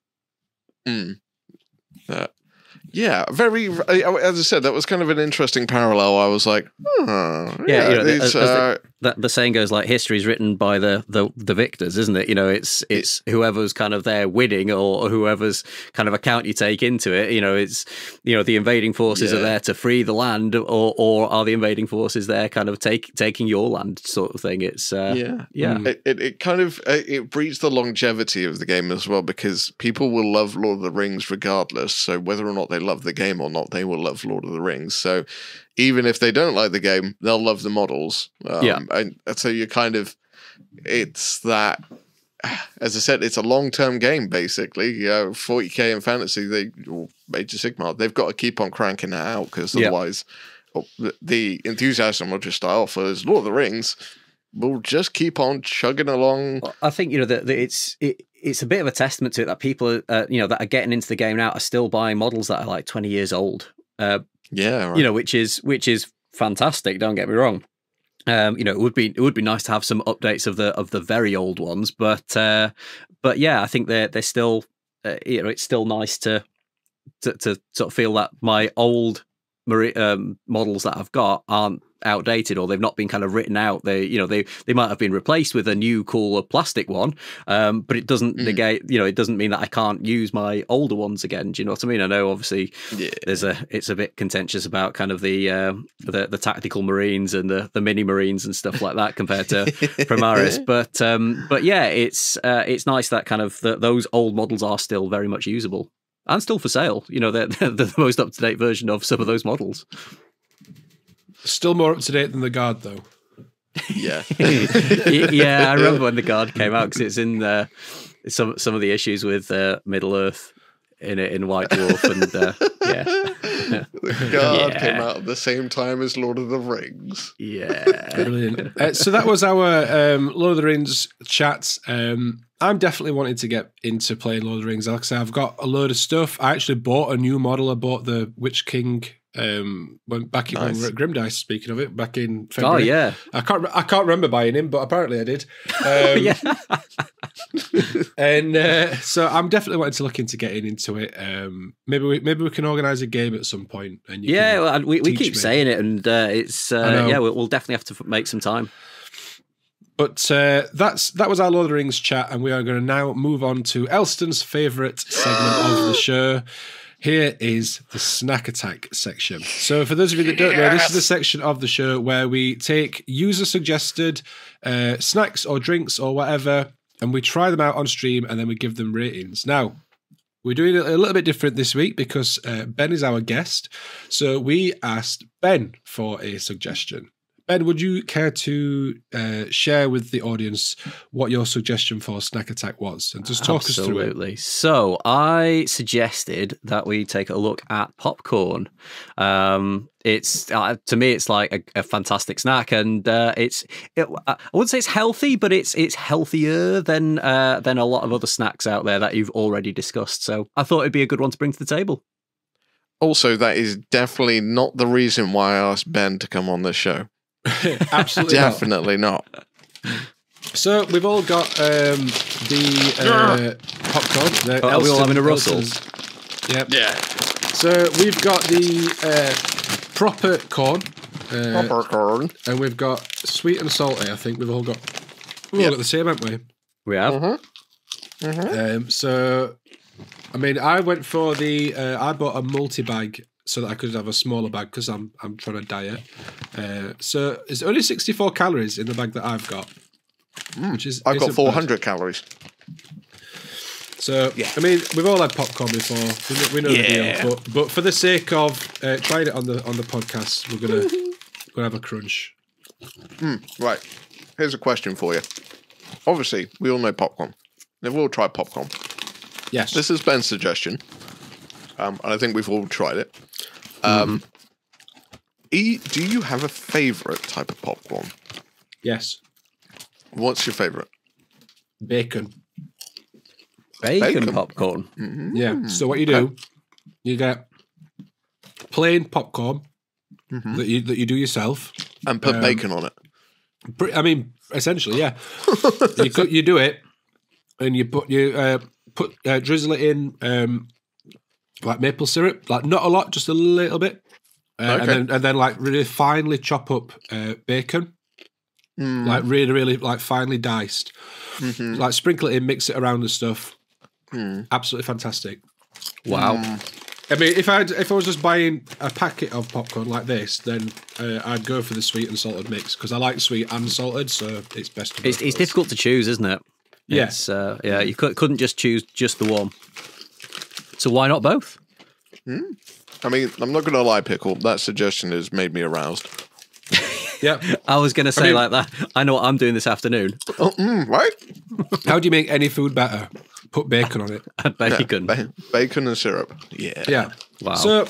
Yeah, very. As I said, that was kind of an interesting parallel. I was like, the saying goes, like history is written by the victors, isn't it? You know, it's whoever's kind of there winning or whoever's kind of account you take into it. You know, it's, you know, the invading forces are there to free the land, or are the invading forces there kind of taking your land, sort of thing. It's It kind of it breeds the longevity of the game as well because people will love Lord of the Rings regardless. So whether or not they love the game or not, they will love Lord of the Rings. So even if they don't like the game, they'll love the models. And so you kind of, it's that, as I said, it's a long-term game, basically. 40k and fantasy, Age of Sigmar, they've got to keep on cranking that out because otherwise the enthusiasm will just die off. Whereas Lord of the Rings will just keep on chugging along. I think, you know, it's a bit of a testament to it that people, that are getting into the game now are still buying models that are like 20 years old. Right. Which is fantastic. Don't get me wrong. It would be nice to have some updates of the very old ones, but yeah, I think they're still, it's still nice to sort of feel that my old models that I've got aren't outdated, or they've not been kind of written out. They might have been replaced with a new cooler plastic one, but it doesn't negate, it doesn't mean that I can't use my older ones again. Do you know what I mean? I know obviously it's a bit contentious about kind of the tactical marines and the mini marines and stuff like that compared to Primaris, but yeah, it's nice that kind of those old models are still very much usable and still for sale. They're the most up to date version of some of those models. Still more up to date than the Guard, though. Yeah. Yeah, I remember when the Guard came out, because it's in some of the issues with Middle Earth in White Dwarf, and The Guard came out at the same time as Lord of the Rings. Yeah. Brilliant. So that was our Lord of the Rings chat. I'm definitely wanting to get into playing Lord of the Rings. Like I say, I've got a load of stuff. I actually bought a new model. I bought the Witch King when we were at Grimdice, speaking of it, back in February. Oh yeah, I can't remember buying him, but apparently I did. Yeah. And so I'm definitely wanting to look into getting into it. Maybe we can organise a game at some point. And we keep saying it, and it's we'll definitely have to make some time. But that was our Lord of the Rings chat, and we are going to now move on to Elston's favourite segment of the show. Here is the snack attack section. So for those of you that don't know, this is the section of the show where we take user-suggested snacks or drinks or whatever, and we try them out on stream, and then we give them ratings. Now, we're doing it a little bit different this week because Ben is our guest. So we asked Ben for a suggestion. Ben, would you care to share with the audience what your suggestion for Snack Attack was? And just talk us through it. Absolutely. So I suggested that we take a look at popcorn. It's to me, it's like a fantastic snack, and I wouldn't say it's healthy, but it's healthier than a lot of other snacks out there that you've already discussed. So I thought it'd be a good one to bring to the table. Also, that is definitely not the reason why I asked Ben to come on this show. Absolutely definitely not. So we've all got the popcorn. Are we all having a rustle? Yep. Yeah. So we've got the proper corn. Proper corn. And we've got sweet and salty. I think we've all got the same, haven't we? We have. Mm-hmm. Mm-hmm. So, I mean, I went for I bought a multi-bag so that I could have a smaller bag because I'm trying to diet. So it's only 64 calories in the bag that I've got. Which is I've got 400 calories. So, I mean, we've all had popcorn before. We know the deal. But for the sake of trying it on the podcast, we're gonna have a crunch. Right. Here's a question for you. Obviously, we all know popcorn. We've all tried popcorn. Yes. This is Ben's suggestion. And I think we've all tried it. Do you have a favourite type of popcorn? Yes. What's your favourite? Bacon. Bacon popcorn? Mm-hmm. Yeah. So what you do, you get plain popcorn that you do yourself. And put bacon on it. I mean, essentially, yeah. you do it, and you drizzle it in like maple syrup, like not a lot, just a little bit, and then like really finely chop up bacon, like really like finely diced, like sprinkle it in, mix it around and stuff. Absolutely fantastic. Wow. I mean, if I was just buying a packet of popcorn like this, then I'd go for the sweet and salted mix because I like sweet and salted, so it's best. It's difficult to choose, isn't it? Yes. You couldn't just choose just the one. So why not both? I mean, I'm not going to lie, Pickle. That suggestion has made me aroused. Yeah. I was going to say like that. I know what I'm doing this afternoon. Right? How do you make any food better? Put bacon on it. Bacon. Yeah, bacon and syrup. Yeah. Yeah. Wow. So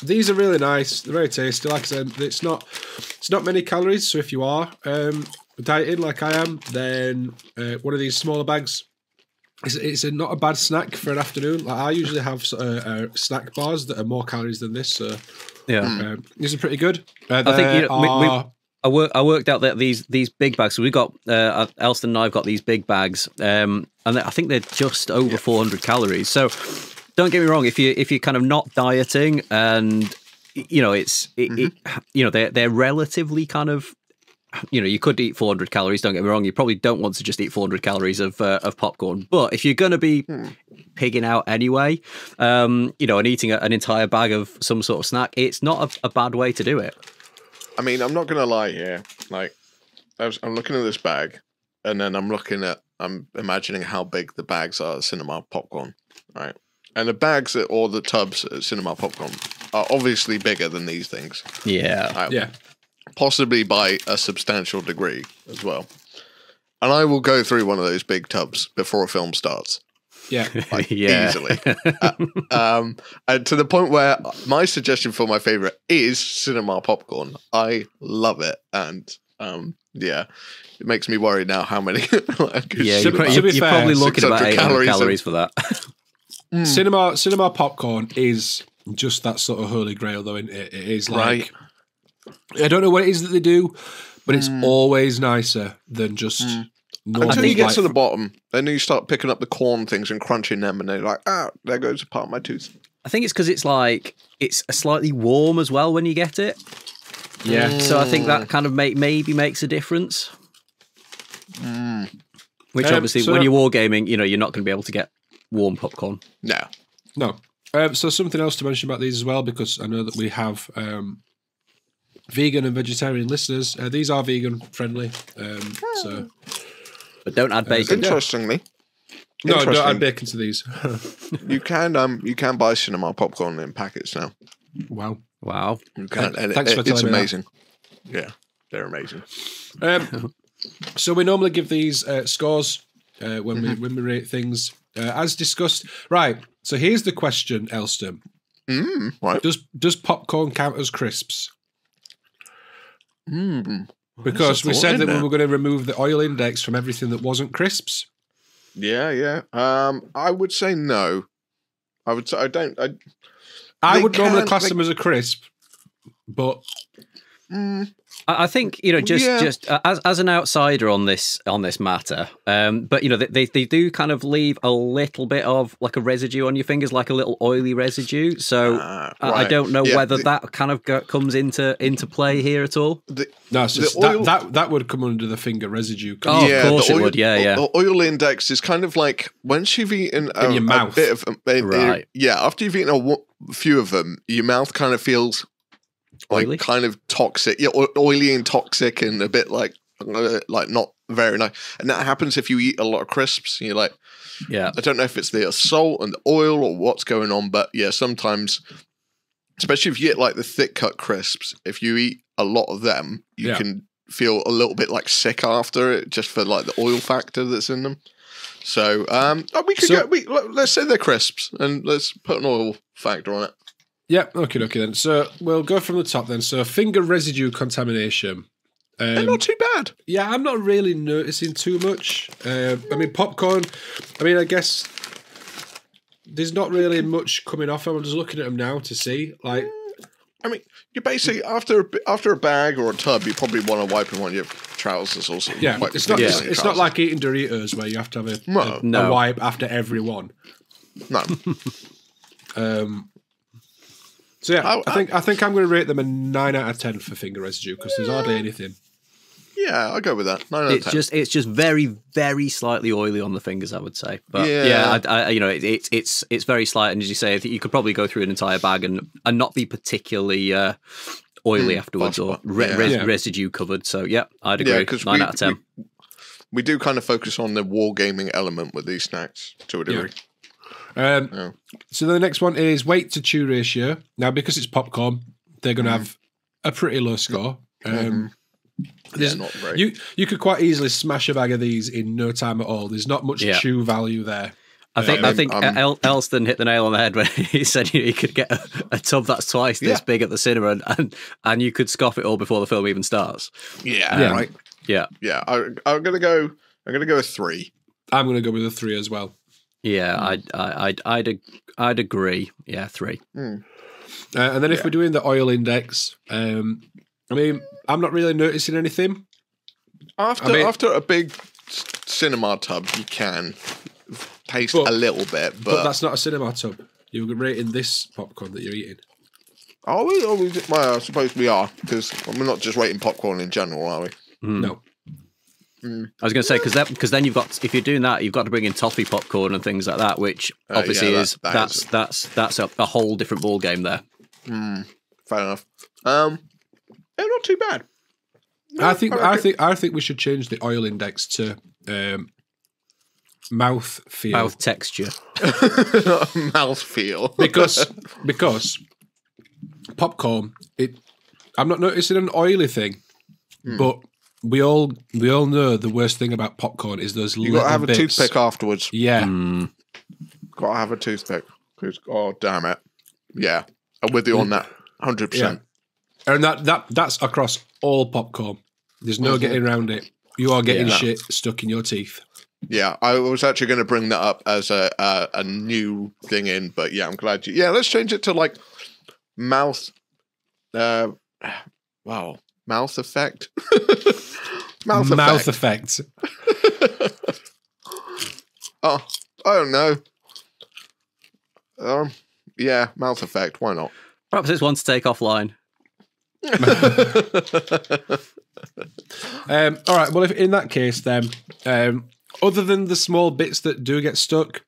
these are really nice. They're very tasty. Like I said, it's not many calories. So if you are dieting like I am, then one of these smaller bags It's not a bad snack for an afternoon. Like I usually have snack bars that are more calories than this. So these are pretty good. I think I worked out that these big bags. So we got Elston and I've got these big bags, and I think they're just over 400 calories. So don't get me wrong. If you're kind of not dieting, and they're relatively kind of. You could eat 400 calories, don't get me wrong. You probably don't want to just eat 400 calories of popcorn. But if you're going to be pigging out anyway, and eating an entire bag of some sort of snack, it's not a bad way to do it. I mean, I'm not going to lie here. Like, I'm looking at this bag, and then I'm imagining how big the bags are at Cinema Popcorn, right? And the bags or the tubs at Cinema Popcorn are obviously bigger than these things. Yeah. Yeah. Possibly by a substantial degree as well. And I will go through one of those big tubs before a film starts. Yeah. Easily. And to the point where my suggestion for my favorite is Cinema Popcorn. I love it. And it makes me worry now how many. You're probably looking at about 800 calories for that. Cinema Popcorn is just that sort of holy grail, though. It is like. Right. I don't know what it is that they do, but it's always nicer than just. Until you get to the bottom, then you start picking up the corn things and crunching them, and they're like, there goes a part of my tooth. I think it's because it's slightly warm as well when you get it. Yeah. So I think that kind of maybe makes a difference. Which obviously, when you're wargaming, you're not going to be able to get warm popcorn. No. So something else to mention about these as well, because I know that we have. Vegan and vegetarian listeners. These are vegan friendly. But don't add bacon. Interestingly. No, don't add bacon to these. You can buy Cinema Popcorn in packets now. Wow. You can, and thanks for telling it's me amazing. Yeah, they're amazing. So we normally give these scores when we rate things as discussed. Right. So here's the question, Elston. Right. Does popcorn count as crisps? Because we said that we were going to remove the oil index from everything that wasn't crisps. Yeah. I would say no. I would say I would normally class them as a crisp, but I think just as an outsider on this matter, but they do kind of leave a little bit of like a residue on your fingers, like a little oily residue. So right. I don't know whether that kind of comes into play here at all. That would come under the finger residue. Of course it would. Yeah. The oil index is kind of like once you've eaten in your mouth. A bit of right. After you've eaten a few of them, your mouth kind of feels. Oily? Like kind of toxic, oily and toxic, and a bit like not very nice. And that happens if you eat a lot of crisps. You're like, I don't know if it's the salt and the oil or what's going on, but sometimes, especially if you get like the thick cut crisps, if you eat a lot of them, you can feel a little bit like sick after it, just for like the oil factor that's in them. So let's say they're crisps, and let's put an oil factor on it. Yeah, okay then. So we'll go from the top then. So finger residue contamination. They're not too bad. Yeah, I'm not really noticing too much. I mean, popcorn, I guess there's not really much coming off. I'm just looking at them now to see. Like, you basically, after a bag or a tub, you probably want to wipe in one of your trousers or something. Yeah, it's not like eating Doritos where you have to have a wipe after every one. No. So yeah, I think I'm going to rate them a 9 out of 10 for finger residue because there's hardly anything. Yeah, I'll go with that. 9 out of 10. It's just very, very slightly oily on the fingers, I would say. But it's very slight, and as you say, I think you could probably go through an entire bag and not be particularly oily afterwards or residue covered. So yeah, I'd agree. 9 out of 10. We do kind of focus on the wargaming element with these snacks to a degree. So the next one is weight to chew ratio. Now, because it's popcorn, they're going to have a pretty low score. Not very. You could quite easily smash a bag of these in no time at all. There's not much chew value there. I think Elston hit the nail on the head when he said you could get a tub that's twice this big at the cinema, and you could scoff it all before the film even starts. Right. Yeah. I'm gonna go a 3. I'm gonna go with a 3 as well. Yeah, I'd agree. Yeah, 3. And then if we're doing the oil index, I mean, I'm not really noticing anything. After a big cinema tub, you can taste a little bit, but that's not a cinema tub. You're rating this popcorn that you're eating. Are we? Well, I suppose we are, because we're not just rating popcorn in general, are we? No. I was going to say because then you've got, if you're doing that, you've got to bring in toffee popcorn and things like that, which obviously that's a whole different ball game there. Fair enough. They're not too bad. I think we should change the oil index to mouth feel, mouth texture, mouth feel, because popcorn. I'm not noticing an oily thing, but we all know the worst thing about popcorn is those little bits. You got to have a toothpick afterwards. Yeah, got to have a toothpick. Oh damn it! Yeah, I'm with you on that. 100%. And that's across all popcorn. There's no getting around it. You are getting shit stuck in your teeth. Yeah, I was actually going to bring that up as a new thing in, but yeah, I'm glad you. Yeah, let's change it to like mouth. Mouth effect. Mouth effect. Oh, I don't know. Yeah, mouth effect. Why not? Perhaps it's one to take offline. All right. Well, if in that case, then, other than the small bits that do get stuck,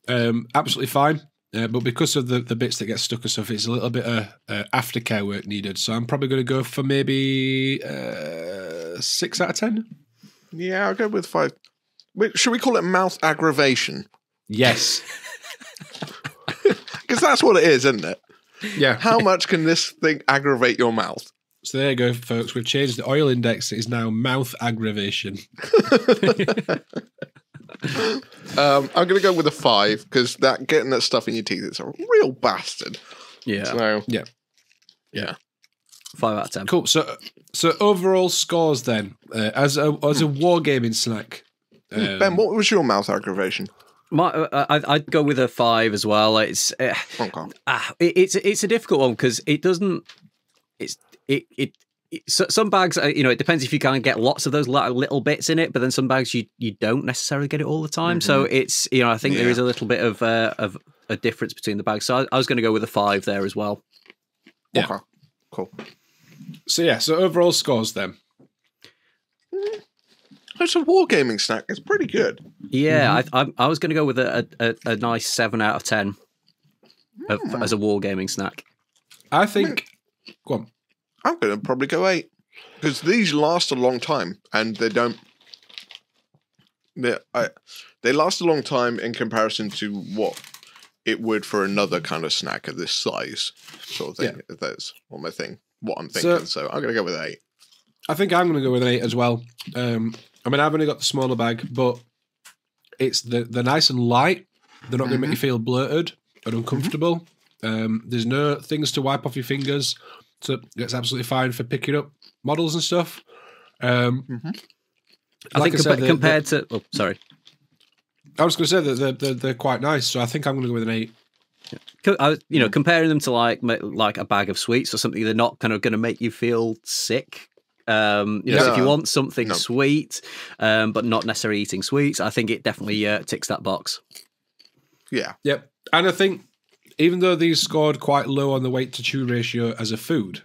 absolutely fine. But because of the bits that get stuck and stuff, it's a little bit of aftercare work needed. So I'm probably going to go for maybe 6 out of 10. Yeah, I'll go with 5. Wait, should we call it mouth aggravation? Yes. Because that's what it is, isn't it? Yeah. How much can this thing aggravate your mouth? So there you go, folks. We've changed the oil index. It is now mouth aggravation. I'm going to go with a 5 because getting that stuff in your teeth is a real bastard. Yeah. So, yeah. 5 out of 10. Cool. So overall scores then, as a wargaming snack. Ben, what was your mouth aggravation? I'd go with a 5 as well. It's a difficult one because it doesn't. Some bags, it depends if you kind of get lots of those little bits in it, but then some bags you don't necessarily get it all the time. So it's I think there is a little bit of a difference between the bags. So I was going to go with a 5 there as well. Yeah, okay. Cool. So overall scores then. It's a wargaming snack. It's pretty good. Yeah, I was going to go with a nice 7 out of 10 as a wargaming snack. I think. Go on. I'm going to probably go 8 because these last a long time, and they don't. They last a long time in comparison to what it would for another kind of snack of this size, sort of thing. Yeah. That's what I'm thinking. So I'm going to go with 8. I think I'm going to go with an 8 as well. I mean, I've only got the smaller bag, but it's they're nice and light. They're not going to make you feel bloated and uncomfortable. There's no things to wipe off your fingers. So it's absolutely fine for picking up models and stuff. I think compared to... Oh, sorry. I was going to say that they're quite nice, so I think I'm going to go with an 8. Comparing them to like a bag of sweets or something, they're not kind of going to make you feel sick. So if you want something sweet, but not necessarily eating sweets, I think it definitely ticks that box. Yeah. Yep. And I think even though these scored quite low on the weight to chew ratio as a food,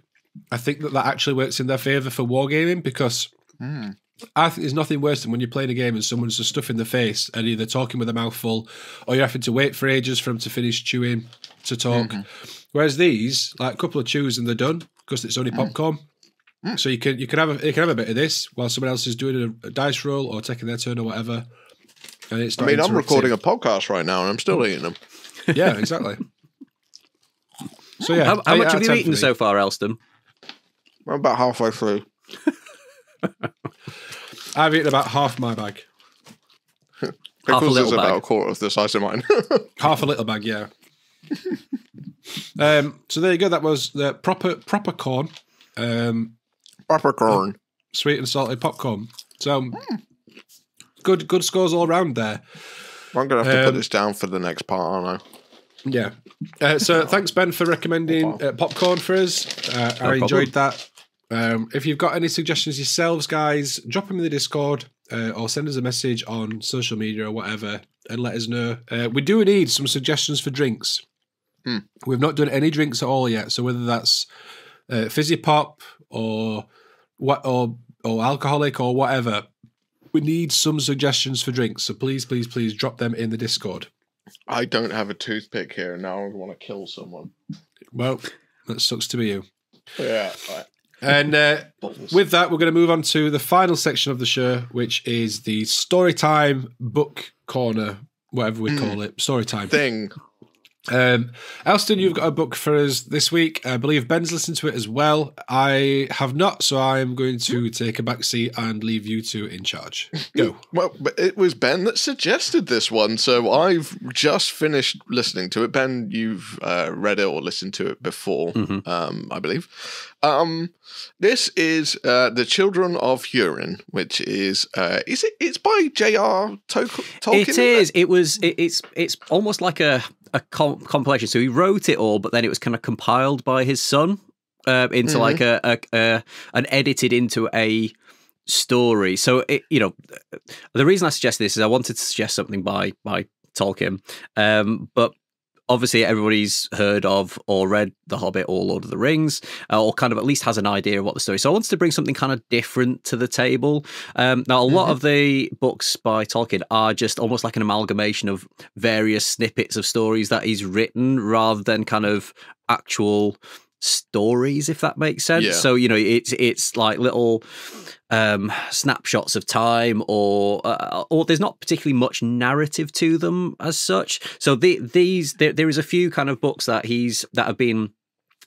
I think that actually works in their favour for wargaming because I think there's nothing worse than when you're playing a game and someone's just stuff in the face and either talking with a mouthful or you're having to wait for ages for them to finish chewing to talk. Whereas these, like a couple of chews and they're done because it's only popcorn. So you can have a bit of this while someone else is doing a dice roll or taking their turn or whatever. And it's I'm recording a podcast right now and I'm still eating them. Yeah, exactly. So yeah, how much have you eaten so far, Elston? I'm about halfway through. I've eaten about half my bag. Pickles is about a quarter of the size of mine. Half a little bag, yeah. So there you go. That was the proper corn. Proper corn. Sweet and salty popcorn. So good scores all around there. I'm going to have to put this down for the next part, aren't I? Yeah. So thanks, Ben, for recommending popcorn for us. I enjoyed that. If you've got any suggestions yourselves, guys, drop them in the Discord or send us a message on social media or whatever and let us know. We do need some suggestions for drinks. We've not done any drinks at all yet, so whether that's fizzy pop or alcoholic or whatever, we need some suggestions for drinks. So please drop them in the Discord. I don't have a toothpick here, and now I want to kill someone. Well, that sucks to be you. Yeah. Right. And with that, we're going to move on to the final section of the show, which is the Storytime Book Corner, whatever we call it. Storytime thing. Elston, you've got a book for us this week. I believe Ben's listened to it as well. I have not, so I'm going to take a back seat and leave you two in charge. Go. Well, but it was Ben that suggested this one, so I've just finished listening to it. Ben, you've read it or listened to it before, I believe. This is The Children of Hurin, which is it's by J.R. Tolkien? It is. It's almost like a compilation. So he wrote it all, but then it was kind of compiled by his son into like an edited into a story. So the reason I suggest this is I wanted to suggest something by Tolkien, but obviously everybody's heard of or read The Hobbit or Lord of the Rings, or kind of at least has an idea of what the story is. So I wanted to bring something kind of different to the table. Now, a lot of the books by Tolkien are just almost like an amalgamation of various snippets of stories that he's written rather than kind of actual stories, if that makes sense. Yeah. So, it's like little snapshots of time, or there's not particularly much narrative to them as such. So there is a few kind of books that have been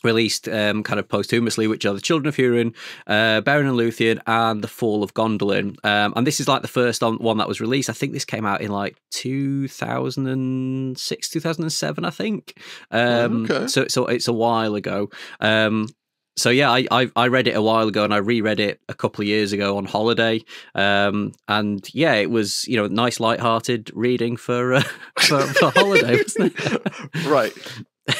released kind of posthumously, which are The Children of Hurin, Beren and Luthien, and The Fall of Gondolin. And this is like the first one that was released. I think this came out in like 2006, 2007, I think. Okay. So it's a while ago. So yeah, I read it a while ago and I reread it a couple of years ago on holiday. And yeah, it was, nice lighthearted reading for holiday, wasn't it?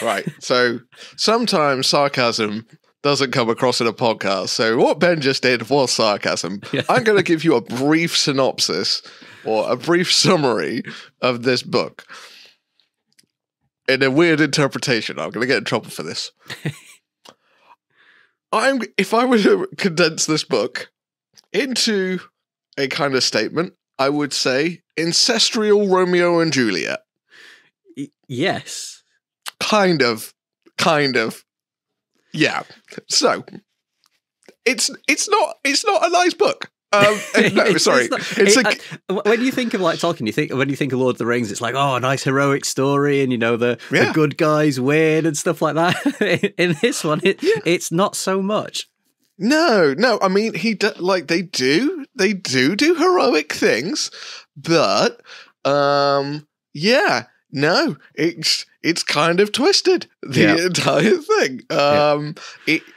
Right. So sometimes sarcasm doesn't come across in a podcast. So what Ben just did was sarcasm. Yeah. I'm going to give you a brief synopsis or a brief summary of this book in a weird interpretation. I'm going to get in trouble for this. If I were to condense this book into a kind of statement, I would say ancestral Romeo and Juliet. Yes. Kind of. Yeah. So it's not a nice book. No, sorry. When you think of like Tolkien, when you think of Lord of the Rings, it's like, oh, a nice heroic story, and the good guys win and stuff like that. In this one, it's not so much. No. I mean, they do heroic things, but yeah. No, it's kind of twisted, the entire thing.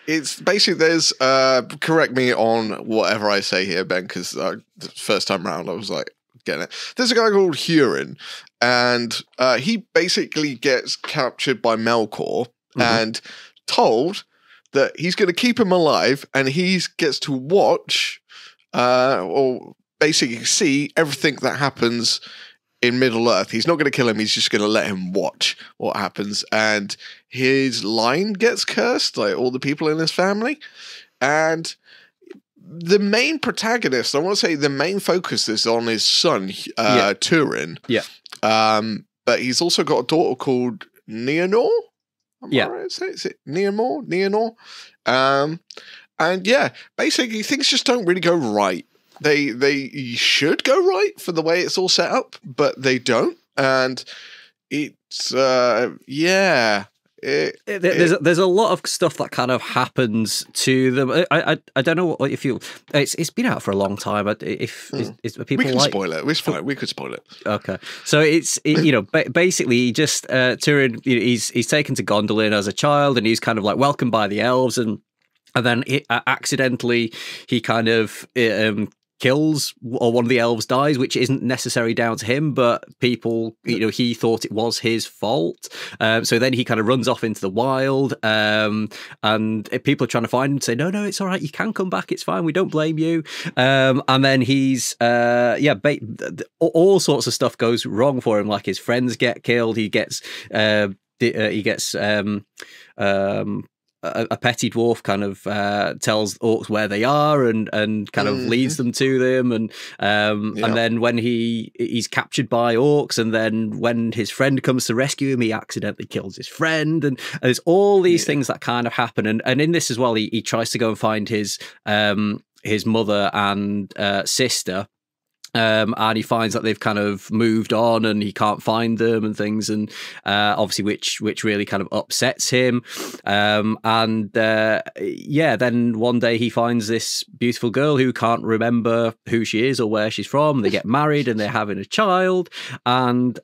It's basically, there's correct me on whatever I say here, Ben, because the first time round I was like, getting it. There's a guy called Hurin, and he basically gets captured by Melkor and told that he's going to keep him alive, and he gets to watch or basically see everything that happens in Middle Earth. He's not going to kill him, he's just going to let him watch what happens, and his line gets cursed, like all the people in his family. And the main protagonist, I want to say the main focus is on his son, Turin. Yeah. But he's also got a daughter called Nienor. Is it Nienor? And yeah, basically things just don't really go right. They should go right for the way it's all set up, but they don't, and it's there's a lot of stuff that kind of happens to them. I don't know if you. It's been out for a long time. If people we can spoil it, it's fine. We could spoil it. Okay, so basically just Turin. He's taken to Gondolin as a child, and he's kind of like welcomed by the elves, and then accidentally he kind of kills, or one of the elves dies, which isn't necessarily down to him, but people, he thought it was his fault. So then he kind of runs off into the wild, and people are trying to find him, say, no, it's all right, you can come back, it's fine, we don't blame you. And then he's, all sorts of stuff goes wrong for him, like his friends get killed, he gets a petty dwarf kind of tells orcs where they are and kind of leads them to them, and then when he's captured by orcs, and then when his friend comes to rescue him, he accidentally kills his friend, and there's all these things that kind of happen, and in this as well, he tries to go and find his mother and sister. And he finds that they've kind of moved on and he can't find them and things, and obviously which really kind of upsets him. Then one day he finds this beautiful girl who can't remember who she is or where she's from. They get married and they're having a child, and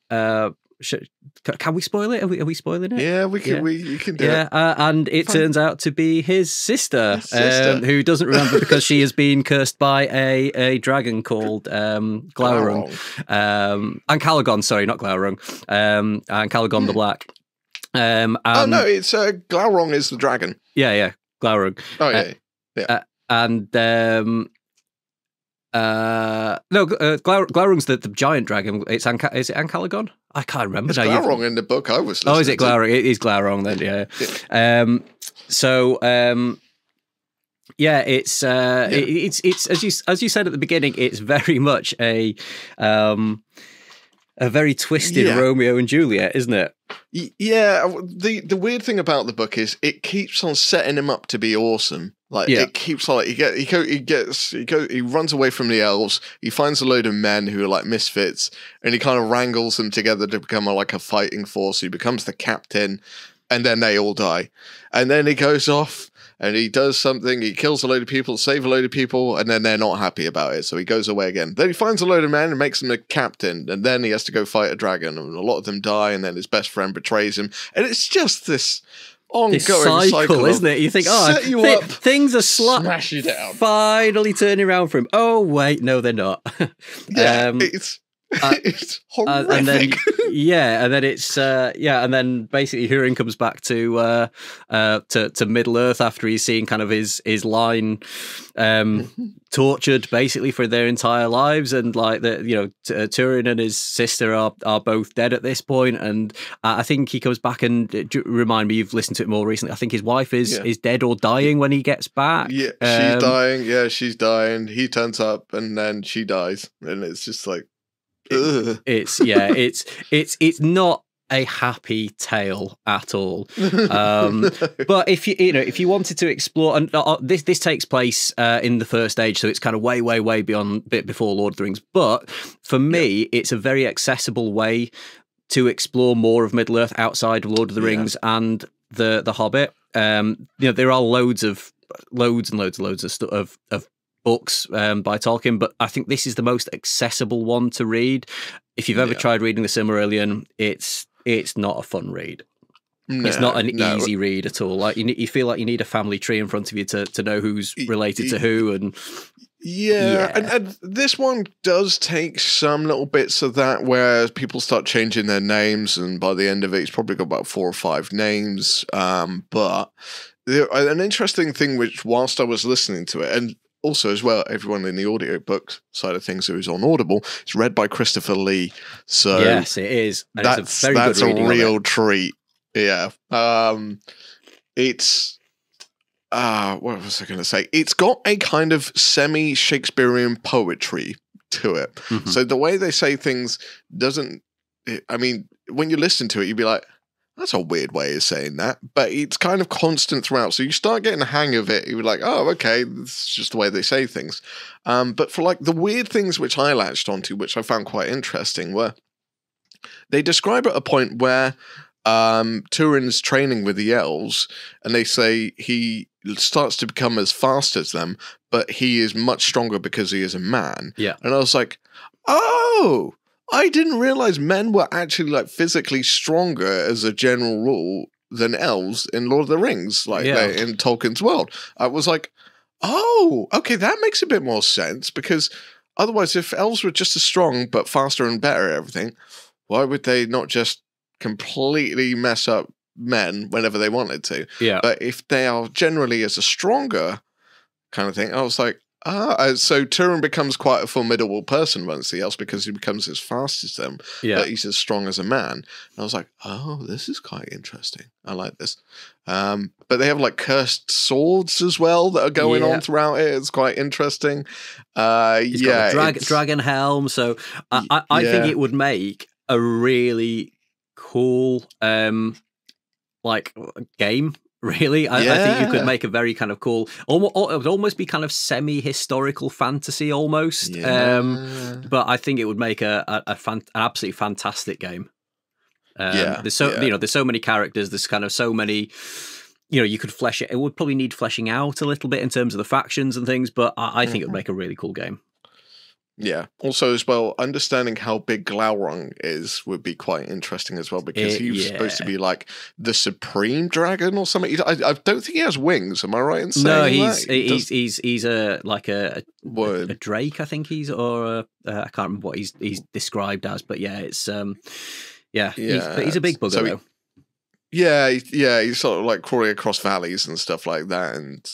can we spoil it? Are we spoiling it? Yeah, we can. Yeah. You can do it. And it turns out to be his sister. Who doesn't remember because she has been cursed by a dragon called Glaurung. And Calagon, sorry, not Glaurung. And Calagon the Black. No, it's Glaurung is the dragon. Yeah, Glaurung. Oh yeah. Glaurung's the giant dragon. Is it Ancalagon? I can't remember. It's Glaurung in the book I was listening to. Oh, is it Glaurung? It is Glaurung then, yeah. It's as you said at the beginning, it's very much a very twisted Romeo and Juliet, isn't it? Yeah. The weird thing about the book is it keeps on setting him up to be awesome. It keeps on. He runs away from the elves. He finds a load of men who are like misfits, and he kind of wrangles them together to become a fighting force. He becomes the captain, and then they all die. And then he goes off and he does something. He kills a load of people, save a load of people, and then they're not happy about it. So he goes away again. Then he finds a load of men and makes them a captain, and then he has to go fight a dragon, and a lot of them die. And then his best friend betrays him, and it's just this ongoing cycle, isn't it? You think, set you up, things are smash you down, finally turning around for him. Oh wait, no, they're not. It's horrific. And then and then basically Hurin comes back to Middle Earth after he's seen kind of his line tortured basically for their entire lives, and Turin and his sister are both dead at this point, and I think he comes back and remind me, you've listened to it more recently, I think his wife is dead or dying when he gets back. She's dying. She's dying. He turns up and then she dies, and it's just like it's not a happy tale at all. But if you wanted to explore, and this takes place in the first age, so it's kind of way beyond bit before Lord of the Rings. But for me, it's a very accessible way to explore more of Middle Earth outside of Lord of the Rings and the Hobbit. There are loads and loads of books by Tolkien, but I think this is the most accessible one to read. If you've ever tried reading the Silmarillion, it's not a fun read. It's not an easy read at all. Like you feel like you need a family tree in front of you to know who's related to who, and and this one does take some little bits of that where people start changing their names, and by the end of it, it's probably got about 4 or 5 names. But an interesting thing, which whilst I was listening to it, and also as well, everyone in the audiobook side of things who is on Audible, it's read by Christopher Lee. So yes, it is. And that's a real treat. Yeah. It's what was I going to say? It's got a kind of semi-Shakespearean poetry to it. Mm-hmm. So the way they say things doesn't, I mean, when you listen to it, you'd be like, that's a weird way of saying that, but it's kind of constant throughout. So you start getting a hang of it. You're like, oh, okay, this is just the way they say things. But for the weird things which I latched onto, which I found quite interesting, were they describe at a point where Turin's training with the elves, and they say he starts to become as fast as them, but he is much stronger because he is a man. Yeah. And I was like, oh, I didn't realize men were actually physically stronger as a general rule than elves in Lord of the Rings, in Tolkien's world. I was like, Oh, okay, that makes a bit more sense, because otherwise, if elves were just as strong but faster and better at everything, why would they not just completely mess up men whenever they wanted to? Yeah. But if they are generally as a stronger kind of thing, I was like, so Turin becomes quite a formidable person once the elves, because he becomes as fast as them, but he's as strong as a man. And I was like, oh, this is quite interesting. I like this. But they have like cursed swords as well that are going on throughout it. It's quite interesting. He's got a dragon helm. So I think it would make a really cool like game. Really, I think you could make a very kind of cool. It would almost be kind of semi-historical fantasy, almost. But I think it would make an absolutely fantastic game. There's so many characters. There's kind of so many. You could flesh it. It would probably need fleshing out a little bit in terms of the factions and things, but I think it would make a really cool game. Yeah. Also, as well, understanding how big Glaurung is would be quite interesting as well, because he's supposed to be like the supreme dragon or something. I don't think he has wings. Am I right in saying that? He's a drake. I think he's I can't remember what he's described as, but it's he's a big bugger though. He's sort of like crawling across valleys and stuff like that, and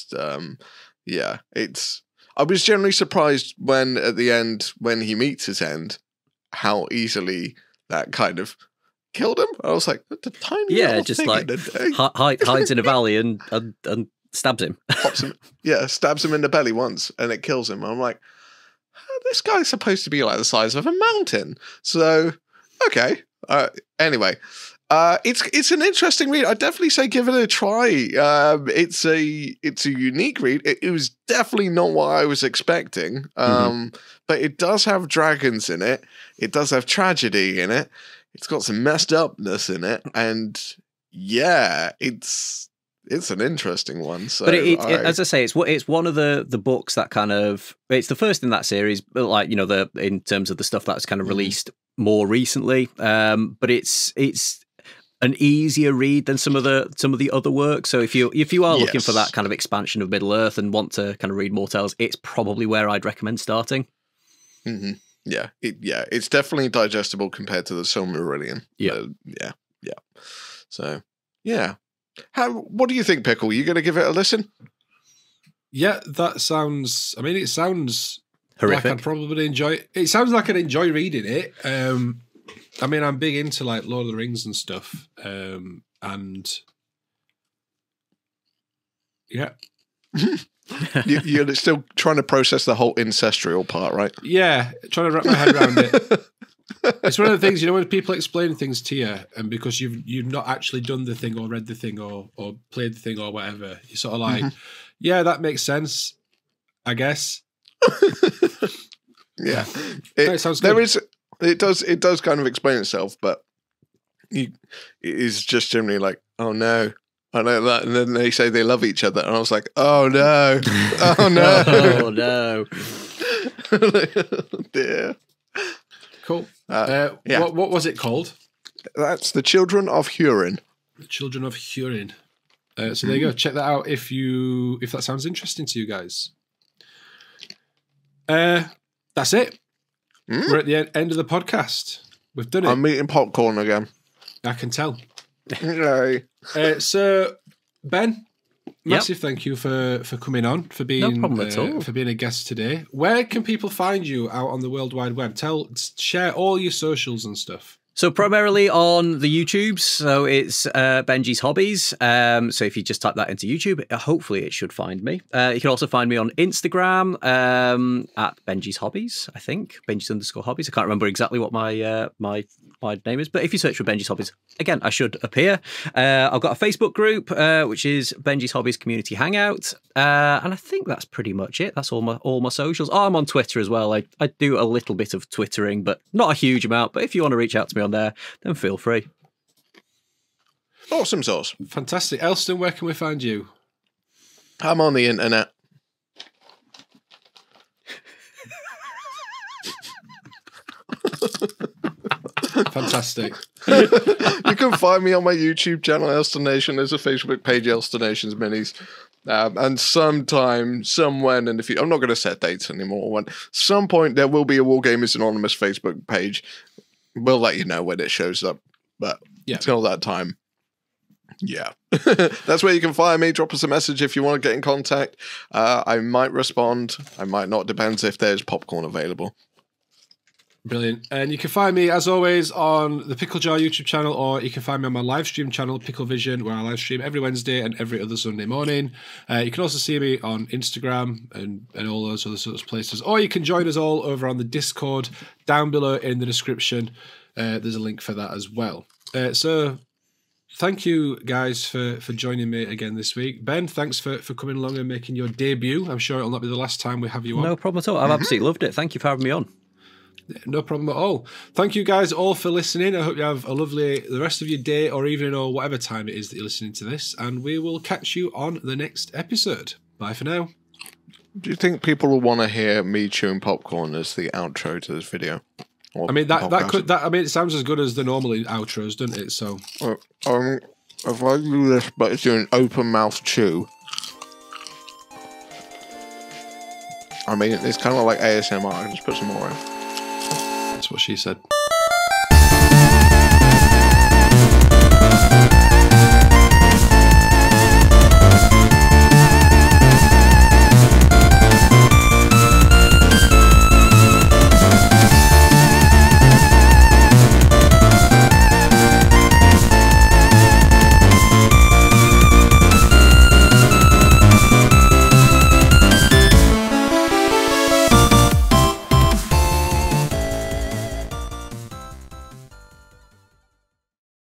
I was generally surprised when, at the end, when he meets his end, how easily that kind of killed him. I was like, the tiny little just thing like hides in a valley and stabs him. Pops him. Yeah, stabs him in the belly once, and it kills him. I'm like, this guy's supposed to be like the size of a mountain. So, okay. Anyway. It's an interesting read. I'd definitely say give it a try. It's a unique read. It was definitely not what I was expecting. But it does have dragons in it. It does have tragedy in it. It's got some messed upness in it, and it's an interesting one. So, but as I say, it's one of the books that kind of it's the first in that series. Like in terms of the stuff that's kind of released more recently. But it's an easier read than some of the other work. So if you are looking for that kind of expansion of Middle Earth and want to kind of read more tales, it's probably where I'd recommend starting. Mm-hmm. Yeah, it's definitely digestible compared to the Silmarillion. Yeah. So what do you think, Pickle? You going to give it a listen? Yeah, that sounds. I mean, it sounds horrific. Like I'd probably enjoy it. It sounds like I'd enjoy reading it. I mean, I'm big into like Lord of the Rings and stuff, and you're still trying to process the whole ancestral part, right? Yeah, trying to wrap my head around it. It's one of the things, when people explain things to you, and because you've not actually done the thing or read the thing or played the thing or whatever, you're sort of like, yeah, that makes sense, I guess. Yeah, it sounds good. It does kind of explain itself, but it is just generally like, oh no, I know that, and then they say they love each other, and I was like, oh no, oh no, oh no, dear. Cool. What was it called? That's The Children of Hurin. The Children of Hurin. So there you go. Check that out if that sounds interesting to you guys. That's it. We're at the end of the podcast. We've done it. I'm eating popcorn again. I can tell. Yay. So, Ben, massive thank you for coming on, for being for being a guest today. Where can people find you out on the World Wide Web? Share all your socials and stuff. So primarily on the YouTubes, so it's Benjis Hobbies. So if you just type that into YouTube, hopefully it should find me. You can also find me on Instagram at Benjis Hobbies, I think. Benjis_Hobbies. I can't remember exactly what my name is, but if you search for Benjis Hobbies, again, I should appear. I've got a Facebook group, which is Benjis Hobbies Community Hangout. And I think that's pretty much it. That's all my socials. Oh, I'm on Twitter as well. I do a little bit of twittering, but not a huge amount. But if you want to reach out to me on there, then feel free. Awesome sauce. Fantastic. Elston, where can we find you? I'm on the internet. Fantastic. You can find me on my YouTube channel, Elston Nation. There's a Facebook page, Elston Nations Minis. And sometime, somewhen, and I'm not going to set dates anymore. When some point there will be a Wargamers Anonymous Facebook page. We'll let you know when it shows up, but until that time, that's where you can find me. Drop us a message if you want to get in contact. I might respond. I might not. Depends if there's popcorn available. Brilliant. And you can find me, as always, on the Pickle Jar YouTube channel, or you can find me on my live stream channel, Pickle Vision, where I live stream every Wednesday and every other Sunday morning. You can also see me on Instagram and all those other sorts of places. Or you can join us all over on the Discord down below in the description. There's a link for that as well. So thank you, guys, for joining me again this week. Ben, thanks for coming along and making your debut. I'm sure it'll not be the last time we have you on. No problem at all. I've absolutely loved it. Thank you for having me on. No problem at all. Thank you guys all for listening. I hope you have a lovely the rest of your day or evening or whatever time it is that you're listening to this. And we will catch you on the next episode. Bye for now. Do you think people will want to hear me chewing popcorn as the outro to this video? I mean it sounds as good as the normal outros, doesn't it? So if I do this but it's doing open mouth chew. I mean it's kind of like ASMR. I can just put some more in. That's what she said.